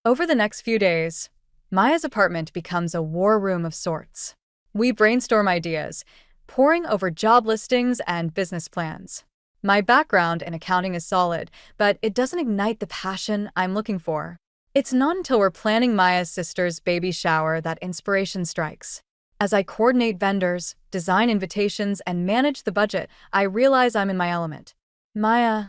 Over the next few days, Maya's apartment becomes a war room of sorts. We brainstorm ideas, poring over job listings and business plans. My background in accounting is solid, but it doesn't ignite the passion I'm looking for. It's not until we're planning Maya's sister's baby shower that inspiration strikes. As I coordinate vendors, design invitations, and manage the budget, I realize I'm in my element. Maya,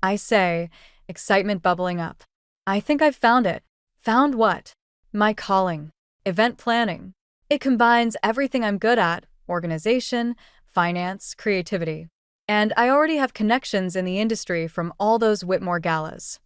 I say, excitement bubbling up. I think I've found it. Found what? My calling. Event planning. It combines everything I'm good at: organization, finance, creativity. And I already have connections in the industry from all those Whitmore galas.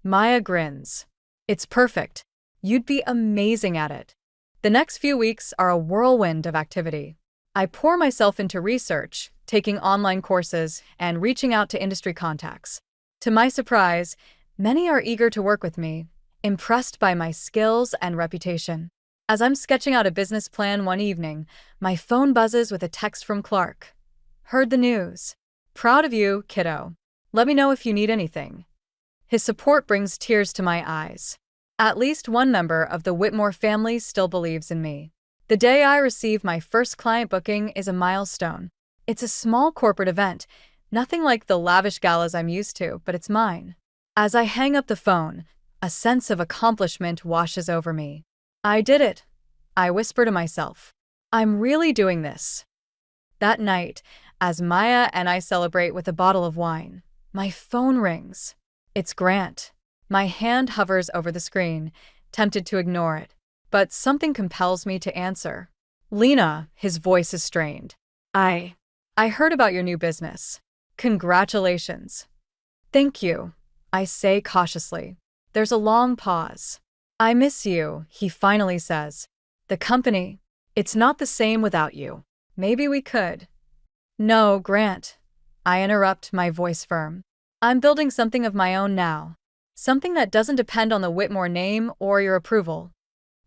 Maya grins. It's perfect. You'd be amazing at it. The next few weeks are a whirlwind of activity. I pour myself into research, taking online courses, and reaching out to industry contacts. To my surprise, many are eager to work with me, impressed by my skills and reputation. As I'm sketching out a business plan one evening, my phone buzzes with a text from Clark. Heard the news. Proud of you, kiddo. Let me know if you need anything. His support brings tears to my eyes. At least one member of the Whitmore family still believes in me. The day I receive my first client booking is a milestone. It's a small corporate event, nothing like the lavish galas I'm used to, but it's mine. As I hang up the phone, a sense of accomplishment washes over me. I did it, I whisper to myself. I'm really doing this. That night, as Maya and I celebrate with a bottle of wine, my phone rings. It's Grant. My hand hovers over the screen, tempted to ignore it, but something compels me to answer. Lena, his voice is strained. I heard about your new business. Congratulations. Thank you, I say cautiously. There's a long pause. I miss you, he finally says. The company, it's not the same without you. Maybe we could. No, Grant. I interrupt, my voice firm. I'm building something of my own now. Something that doesn't depend on the Whitmore name or your approval.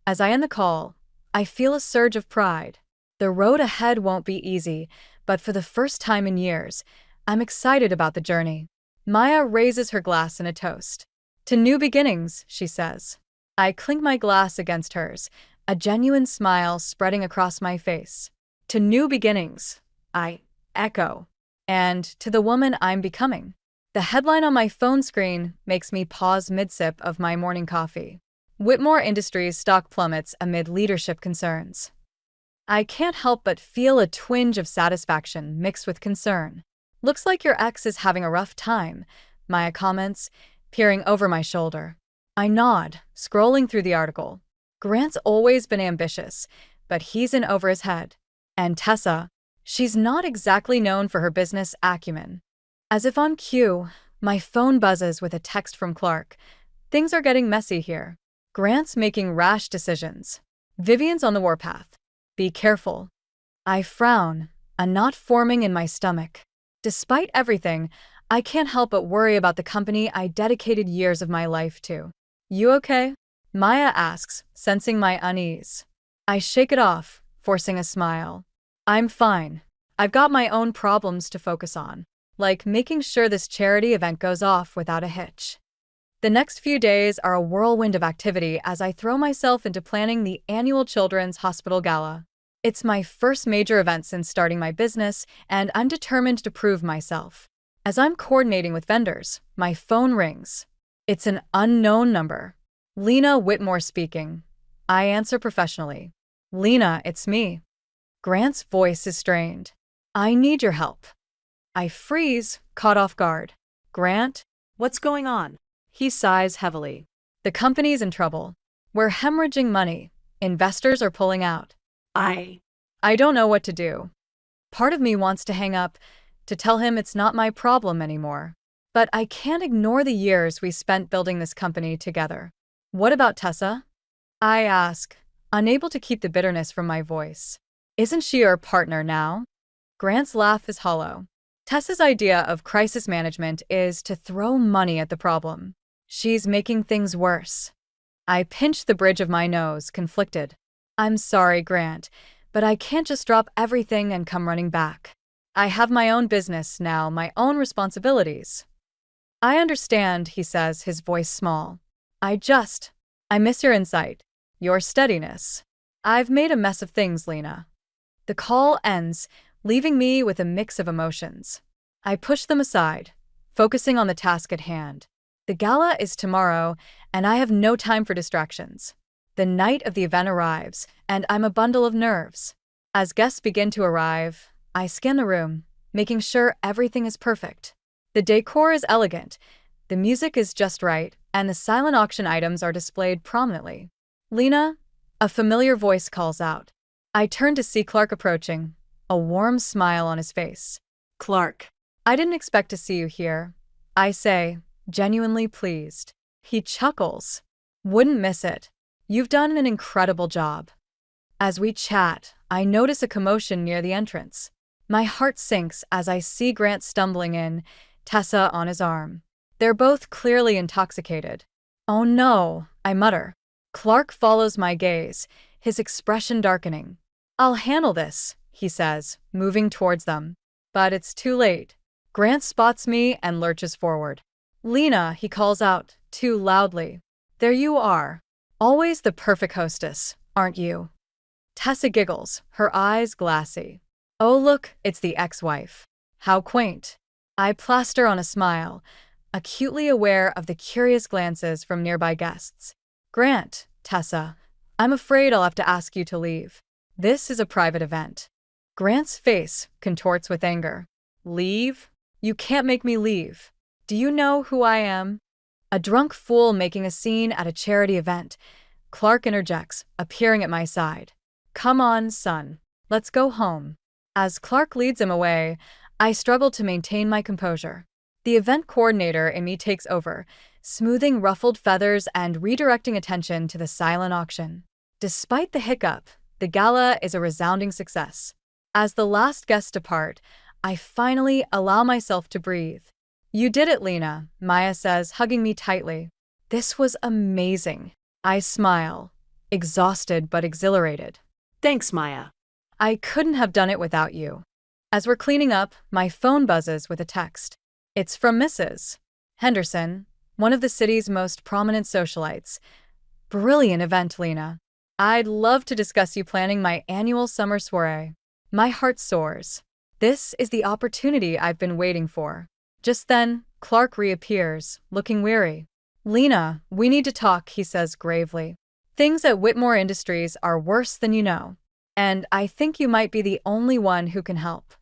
As I end the call, I feel a surge of pride. The road ahead won't be easy, but for the first time in years, I'm excited about the journey. Maya raises her glass in a toast. To new beginnings, she says. I clink my glass against hers, a genuine smile spreading across my face. To new beginnings, I echo. And to the woman I'm becoming. The headline on my phone screen makes me pause mid-sip of my morning coffee. Whitmore Industries stock plummets amid leadership concerns. I can't help but feel a twinge of satisfaction mixed with concern. Looks like your ex is having a rough time, Maya comments, peering over my shoulder. I nod, scrolling through the article. Grant's always been ambitious, but he's in over his head. And Tessa, she's not exactly known for her business acumen. As if on cue, my phone buzzes with a text from Clark. Things are getting messy here. Grant's making rash decisions. Vivian's on the warpath. Be careful. I frown, a knot forming in my stomach. Despite everything, I can't help but worry about the company I dedicated years of my life to. You okay? Maya asks, sensing my unease. I shake it off, forcing a smile. I'm fine. I've got my own problems to focus on, like making sure this charity event goes off without a hitch. The next few days are a whirlwind of activity as I throw myself into planning the annual Children's Hospital Gala. It's my first major event since starting my business, and I'm determined to prove myself. As I'm coordinating with vendors, my phone rings. It's an unknown number. Lena Whitmore speaking. I answer professionally. Lena, it's me. Grant's voice is strained. I need your help. I freeze, caught off guard. Grant? What's going on? He sighs heavily. The company's in trouble. We're hemorrhaging money. Investors are pulling out. I don't know what to do. Part of me wants to hang up, to tell him it's not my problem anymore. But I can't ignore the years we spent building this company together. What about Tessa? I ask, unable to keep the bitterness from my voice. Isn't she your partner now? Grant's laugh is hollow. Tessa's idea of crisis management is to throw money at the problem. She's making things worse. I pinch the bridge of my nose, conflicted. I'm sorry, Grant, but I can't just drop everything and come running back. I have my own business now, my own responsibilities. I understand, he says, his voice small. I miss your insight, your steadiness. I've made a mess of things, Lena. The call ends, leaving me with a mix of emotions. I push them aside, focusing on the task at hand. The gala is tomorrow, and I have no time for distractions. The night of the event arrives, and I'm a bundle of nerves. As guests begin to arrive, I scan the room, making sure everything is perfect. The decor is elegant, the music is just right, and the silent auction items are displayed prominently. Lena, a familiar voice calls out. I turn to see Clark approaching, a warm smile on his face. Clark. I didn't expect to see you here, I say, genuinely pleased. He chuckles. Wouldn't miss it. You've done an incredible job. As we chat, I notice a commotion near the entrance. My heart sinks as I see Grant stumbling in, Tessa on his arm. They're both clearly intoxicated. Oh no, I mutter. Clark follows my gaze, his expression darkening. I'll handle this, he says, moving towards them. But it's too late. Grant spots me and lurches forward. Lena, he calls out, too loudly. There you are. Always the perfect hostess, aren't you? Tessa giggles, her eyes glassy. Oh look, it's the ex-wife. How quaint. I plaster on a smile, acutely aware of the curious glances from nearby guests. Grant, Tessa, I'm afraid I'll have to ask you to leave. This is a private event. Grant's face contorts with anger. Leave? You can't make me leave. Do you know who I am? A drunk fool making a scene at a charity event. Clark interjects, appearing at my side. Come on, son. Let's go home. As Clark leads him away, I struggle to maintain my composure. The event coordinator in me takes over, smoothing ruffled feathers and redirecting attention to the silent auction. Despite the hiccup, the gala is a resounding success. As the last guests depart, I finally allow myself to breathe. You did it, Lena, Maya says, hugging me tightly. This was amazing. I smile, exhausted but exhilarated. Thanks, Maya. I couldn't have done it without you. As we're cleaning up, my phone buzzes with a text. It's from Mrs. Henderson, one of the city's most prominent socialites. Brilliant event, Lena. I'd love to discuss you planning my annual summer soiree. My heart soars. This is the opportunity I've been waiting for. Just then, Clark reappears, looking weary. Lena, we need to talk, he says gravely. Things at Whitmore Industries are worse than you know, and I think you might be the only one who can help.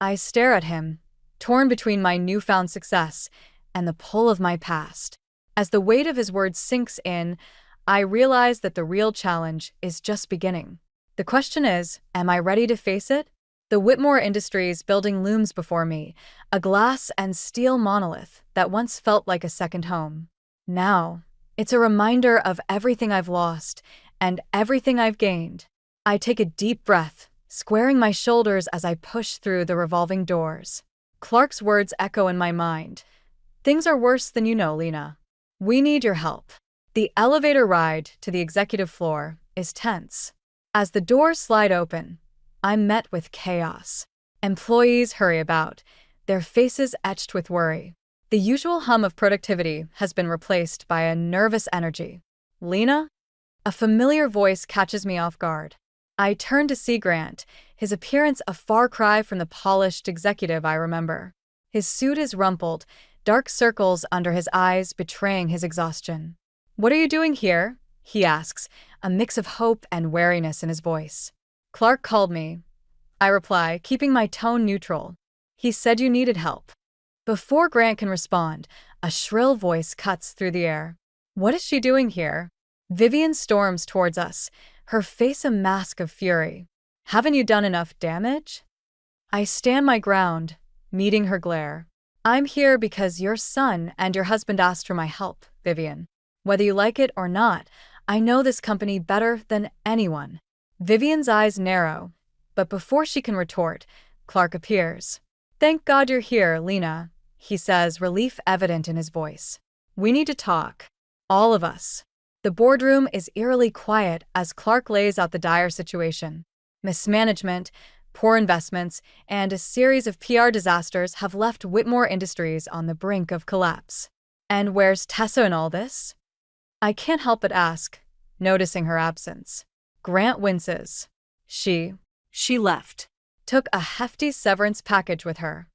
I stare at him, torn between my newfound success and the pull of my past. As the weight of his words sinks in, I realize that the real challenge is just beginning. The question is, am I ready to face it? The Whitmore Industries building looms before me, a glass and steel monolith that once felt like a second home. Now, it's a reminder of everything I've lost and everything I've gained. I take a deep breath, squaring my shoulders as I push through the revolving doors. Clark's words echo in my mind. Things are worse than you know, Lena. We need your help. The elevator ride to the executive floor is tense. As the doors slide open, I'm met with chaos. Employees hurry about, their faces etched with worry. The usual hum of productivity has been replaced by a nervous energy. Lena? A familiar voice catches me off guard. I turn to see Grant, his appearance a far cry from the polished executive I remember. His suit is rumpled, dark circles under his eyes betraying his exhaustion. What are you doing here? He asks, a mix of hope and wariness in his voice. Clark called me. I reply, keeping my tone neutral. He said you needed help. Before Grant can respond, a shrill voice cuts through the air. What is she doing here? Vivian storms towards us, her face a mask of fury. Haven't you done enough damage? I stand my ground, meeting her glare. I'm here because your son and your husband asked for my help, Vivian. Whether you like it or not, I know this company better than anyone. Vivian's eyes narrow, but before she can retort, Clark appears. Thank God you're here, Lena, he says, relief evident in his voice. We need to talk. All of us. The boardroom is eerily quiet as Clark lays out the dire situation. Mismanagement, poor investments, and a series of PR disasters have left Whitmore Industries on the brink of collapse. And where's Tessa in all this? I can't help but ask, noticing her absence. Grant winces. She left. took a hefty severance package with her.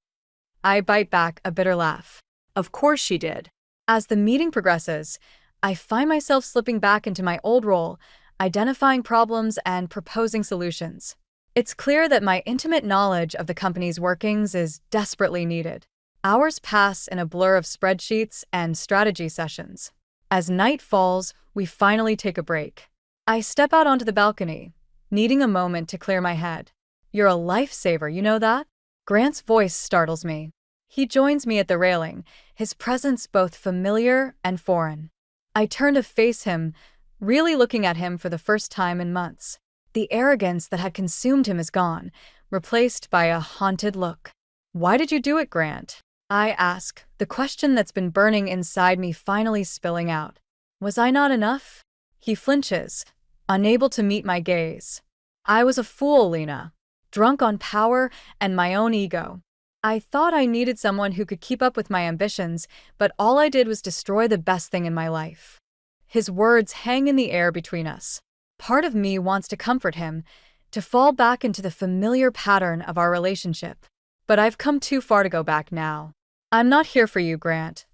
I bite back a bitter laugh. Of course she did. As the meeting progresses, I find myself slipping back into my old role, identifying problems and proposing solutions. It's clear that my intimate knowledge of the company's workings is desperately needed. Hours pass in a blur of spreadsheets and strategy sessions. As night falls, we finally take a break. I step out onto the balcony, needing a moment to clear my head. You're a lifesaver, you know that? Grant's voice startles me. He joins me at the railing, his presence both familiar and foreign. I turn to face him, really looking at him for the first time in months. The arrogance that had consumed him is gone, replaced by a haunted look. Why did you do it, Grant? I ask, the question that's been burning inside me finally spilling out. Was I not enough? He flinches, unable to meet my gaze. I was a fool, Lena. Drunk on power and my own ego. I thought I needed someone who could keep up with my ambitions, but all I did was destroy the best thing in my life. His words hang in the air between us. Part of me wants to comfort him, to fall back into the familiar pattern of our relationship. But I've come too far to go back now. I'm not here for you, Grant.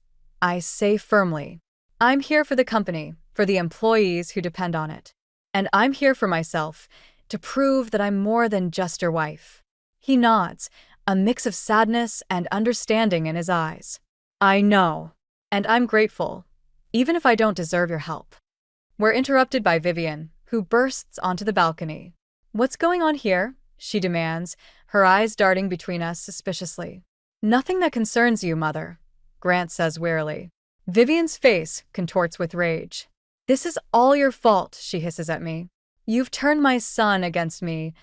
I say firmly. I'm here for the company, for the employees who depend on it. And I'm here for myself, to prove that I'm more than just your wife. He nods, a mix of sadness and understanding in his eyes. I know. And I'm grateful, even if I don't deserve your help. We're interrupted by Vivian, who bursts onto the balcony. What's going on here? She demands, her eyes darting between us suspiciously. Nothing that concerns you, Mother, Grant says wearily. Vivian's face contorts with rage. This is all your fault, she hisses at me. You've turned my son against me,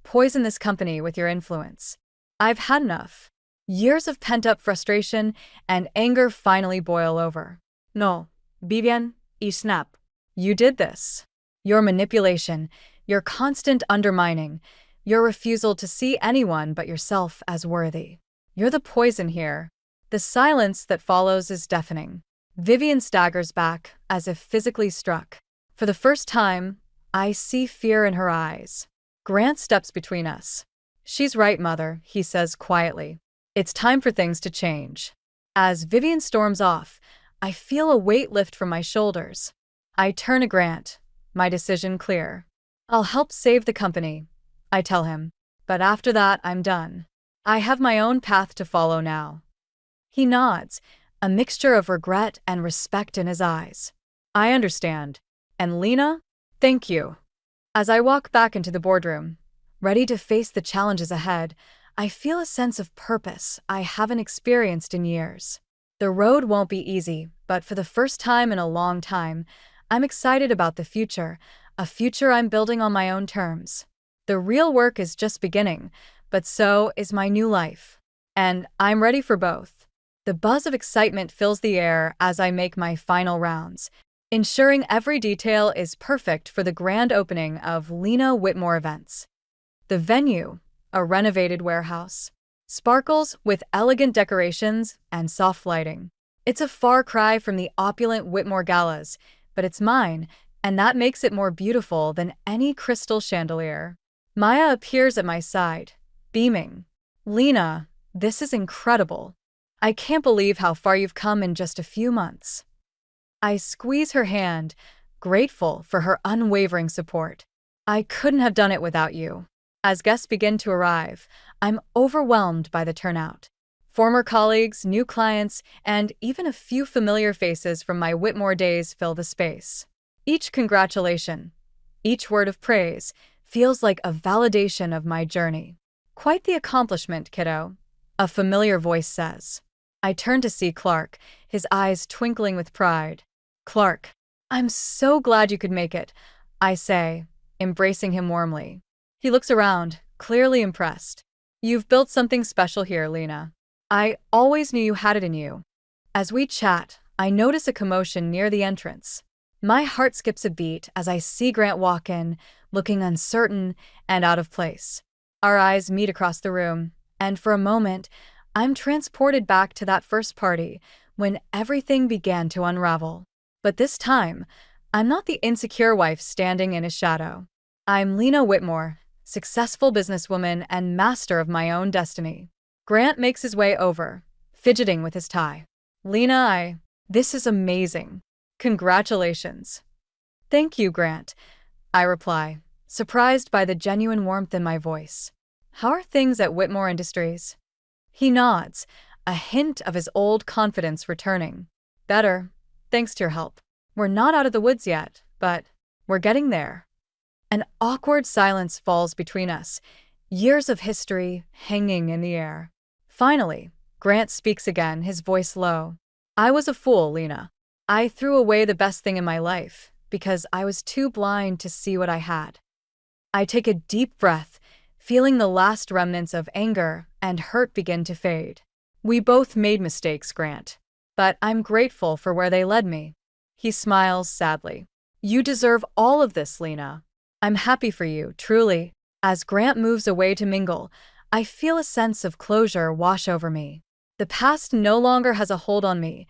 poisoned this company with your influence. I've had enough. Years of pent-up frustration and anger finally boil over. No, Vivian, I snap. You did this. Your manipulation, your constant undermining, your refusal to see anyone but yourself as worthy. You're the poison here. The silence that follows is deafening. Vivian staggers back, as if physically struck. For the first time, I see fear in her eyes. Grant steps between us. She's right, Mother, he says quietly. It's time for things to change. As Vivian storms off, I feel a weight lift from my shoulders. I turn to Grant, my decision clear. I'll help save the company, I tell him. But after that, I'm done. I have my own path to follow now. He nods, a mixture of regret and respect in his eyes. I understand. And Lena? Thank you. As I walk back into the boardroom, ready to face the challenges ahead, I feel a sense of purpose I haven't experienced in years. The road won't be easy, but for the first time in a long time, I'm excited about the future, a future I'm building on my own terms. The real work is just beginning, but so is my new life. And I'm ready for both. The buzz of excitement fills the air as I make my final rounds, ensuring every detail is perfect for the grand opening of Lena Whitmore Events. The venue, a renovated warehouse, sparkles with elegant decorations and soft lighting. It's a far cry from the opulent Whitmore galas, but it's mine, and that makes it more beautiful than any crystal chandelier. Maya appears at my side, beaming. Lena, this is incredible. I can't believe how far you've come in just a few months. I squeeze her hand, grateful for her unwavering support. I couldn't have done it without you. As guests begin to arrive, I'm overwhelmed by the turnout. Former colleagues, new clients, and even a few familiar faces from my Whitmore days fill the space. Each congratulation, each word of praise, feels like a validation of my journey. Quite the accomplishment, kiddo, a familiar voice says. I turn to see Clark, his eyes twinkling with pride. Clark, I'm so glad you could make it, I say, embracing him warmly. He looks around, clearly impressed. You've built something special here, Lena. I always knew you had it in you. As we chat, I notice a commotion near the entrance. My heart skips a beat as I see Grant walk in, looking uncertain and out of place. Our eyes meet across the room, and for a moment, I'm transported back to that first party when everything began to unravel. But this time, I'm not the insecure wife standing in his shadow. I'm Lena Whitmore, successful businesswoman and master of my own destiny. Grant makes his way over, fidgeting with his tie. Lena, this is amazing. Congratulations. Thank you, Grant, I reply, surprised by the genuine warmth in my voice. How are things at Whitmore Industries? He nods, a hint of his old confidence returning. Better, thanks to your help. We're not out of the woods yet, but we're getting there. An awkward silence falls between us, years of history hanging in the air. Finally, Grant speaks again, his voice low. I was a fool, Lena. I threw away the best thing in my life because I was too blind to see what I had. I take a deep breath, feeling the last remnants of anger and hurt begin to fade. We both made mistakes, Grant, but I'm grateful for where they led me. He smiles sadly. You deserve all of this, Lena. I'm happy for you, truly. As Grant moves away to mingle, I feel a sense of closure wash over me. The past no longer has a hold on me.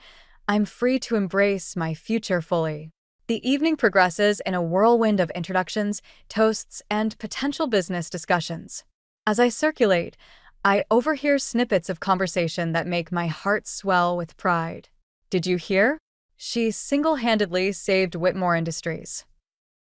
I'm free to embrace my future fully. The evening progresses in a whirlwind of introductions, toasts, and potential business discussions. As I circulate, I overhear snippets of conversation that make my heart swell with pride. Did you hear? She single-handedly saved Whitmore Industries.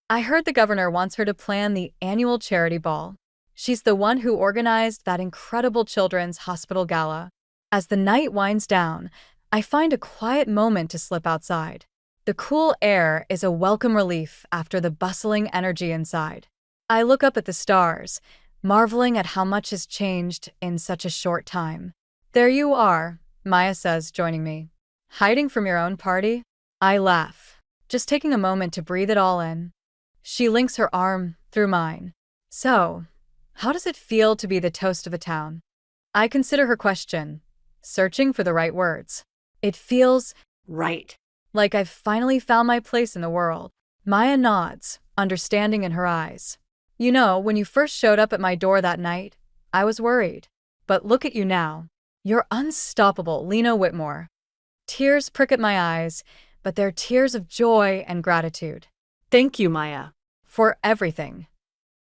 I heard the governor wants her to plan the annual charity ball. She's the one who organized that incredible children's hospital gala. As the night winds down, I find a quiet moment to slip outside. The cool air is a welcome relief after the bustling energy inside. I look up at the stars, marveling at how much has changed in such a short time. There you are, Maya says, joining me. Hiding from your own party? I laugh, just taking a moment to breathe it all in. She links her arm through mine. So, how does it feel to be the toast of a town? I consider her question, searching for the right words. It feels Right. like I've finally found my place in the world. Maya nods, understanding in her eyes. You know, when you first showed up at my door that night, I was worried. But look at you now. You're unstoppable, Lena Whitmore. Tears prick at my eyes, but they're tears of joy and gratitude. Thank you, Maya. For everything.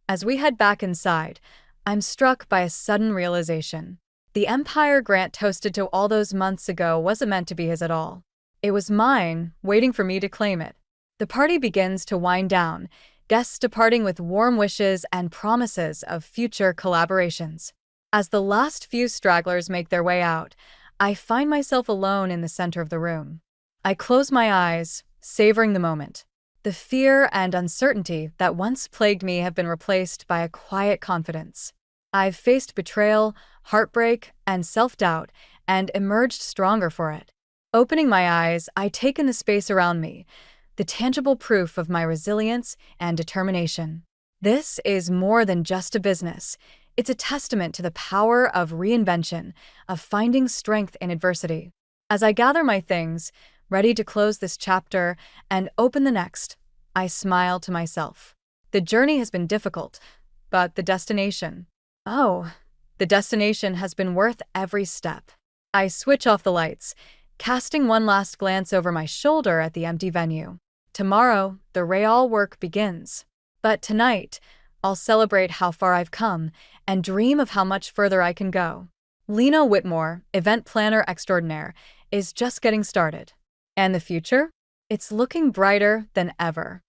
As we head back inside, I'm struck by a sudden realization. The Empire Grant toasted to all those months ago wasn't meant to be his at all. It was mine, waiting for me to claim it. The party begins to wind down, guests departing with warm wishes and promises of future collaborations. As the last few stragglers make their way out, I find myself alone in the center of the room. I close my eyes, savoring the moment. The fear and uncertainty that once plagued me have been replaced by a quiet confidence. I've faced betrayal, heartbreak, and self-doubt, and emerged stronger for it. Opening my eyes, I take in the space around me, the tangible proof of my resilience and determination. This is more than just a business. It's a testament to the power of reinvention, of finding strength in adversity. As I gather my things, ready to close this chapter and open the next, I smile to myself. The journey has been difficult, but the destination has been worth every step. I switch off the lights, casting one last glance over my shoulder at the empty venue. Tomorrow, the real work begins. But tonight, I'll celebrate how far I've come and dream of how much further I can go. Lena Whitmore, event planner extraordinaire, is just getting started. And the future? It's looking brighter than ever.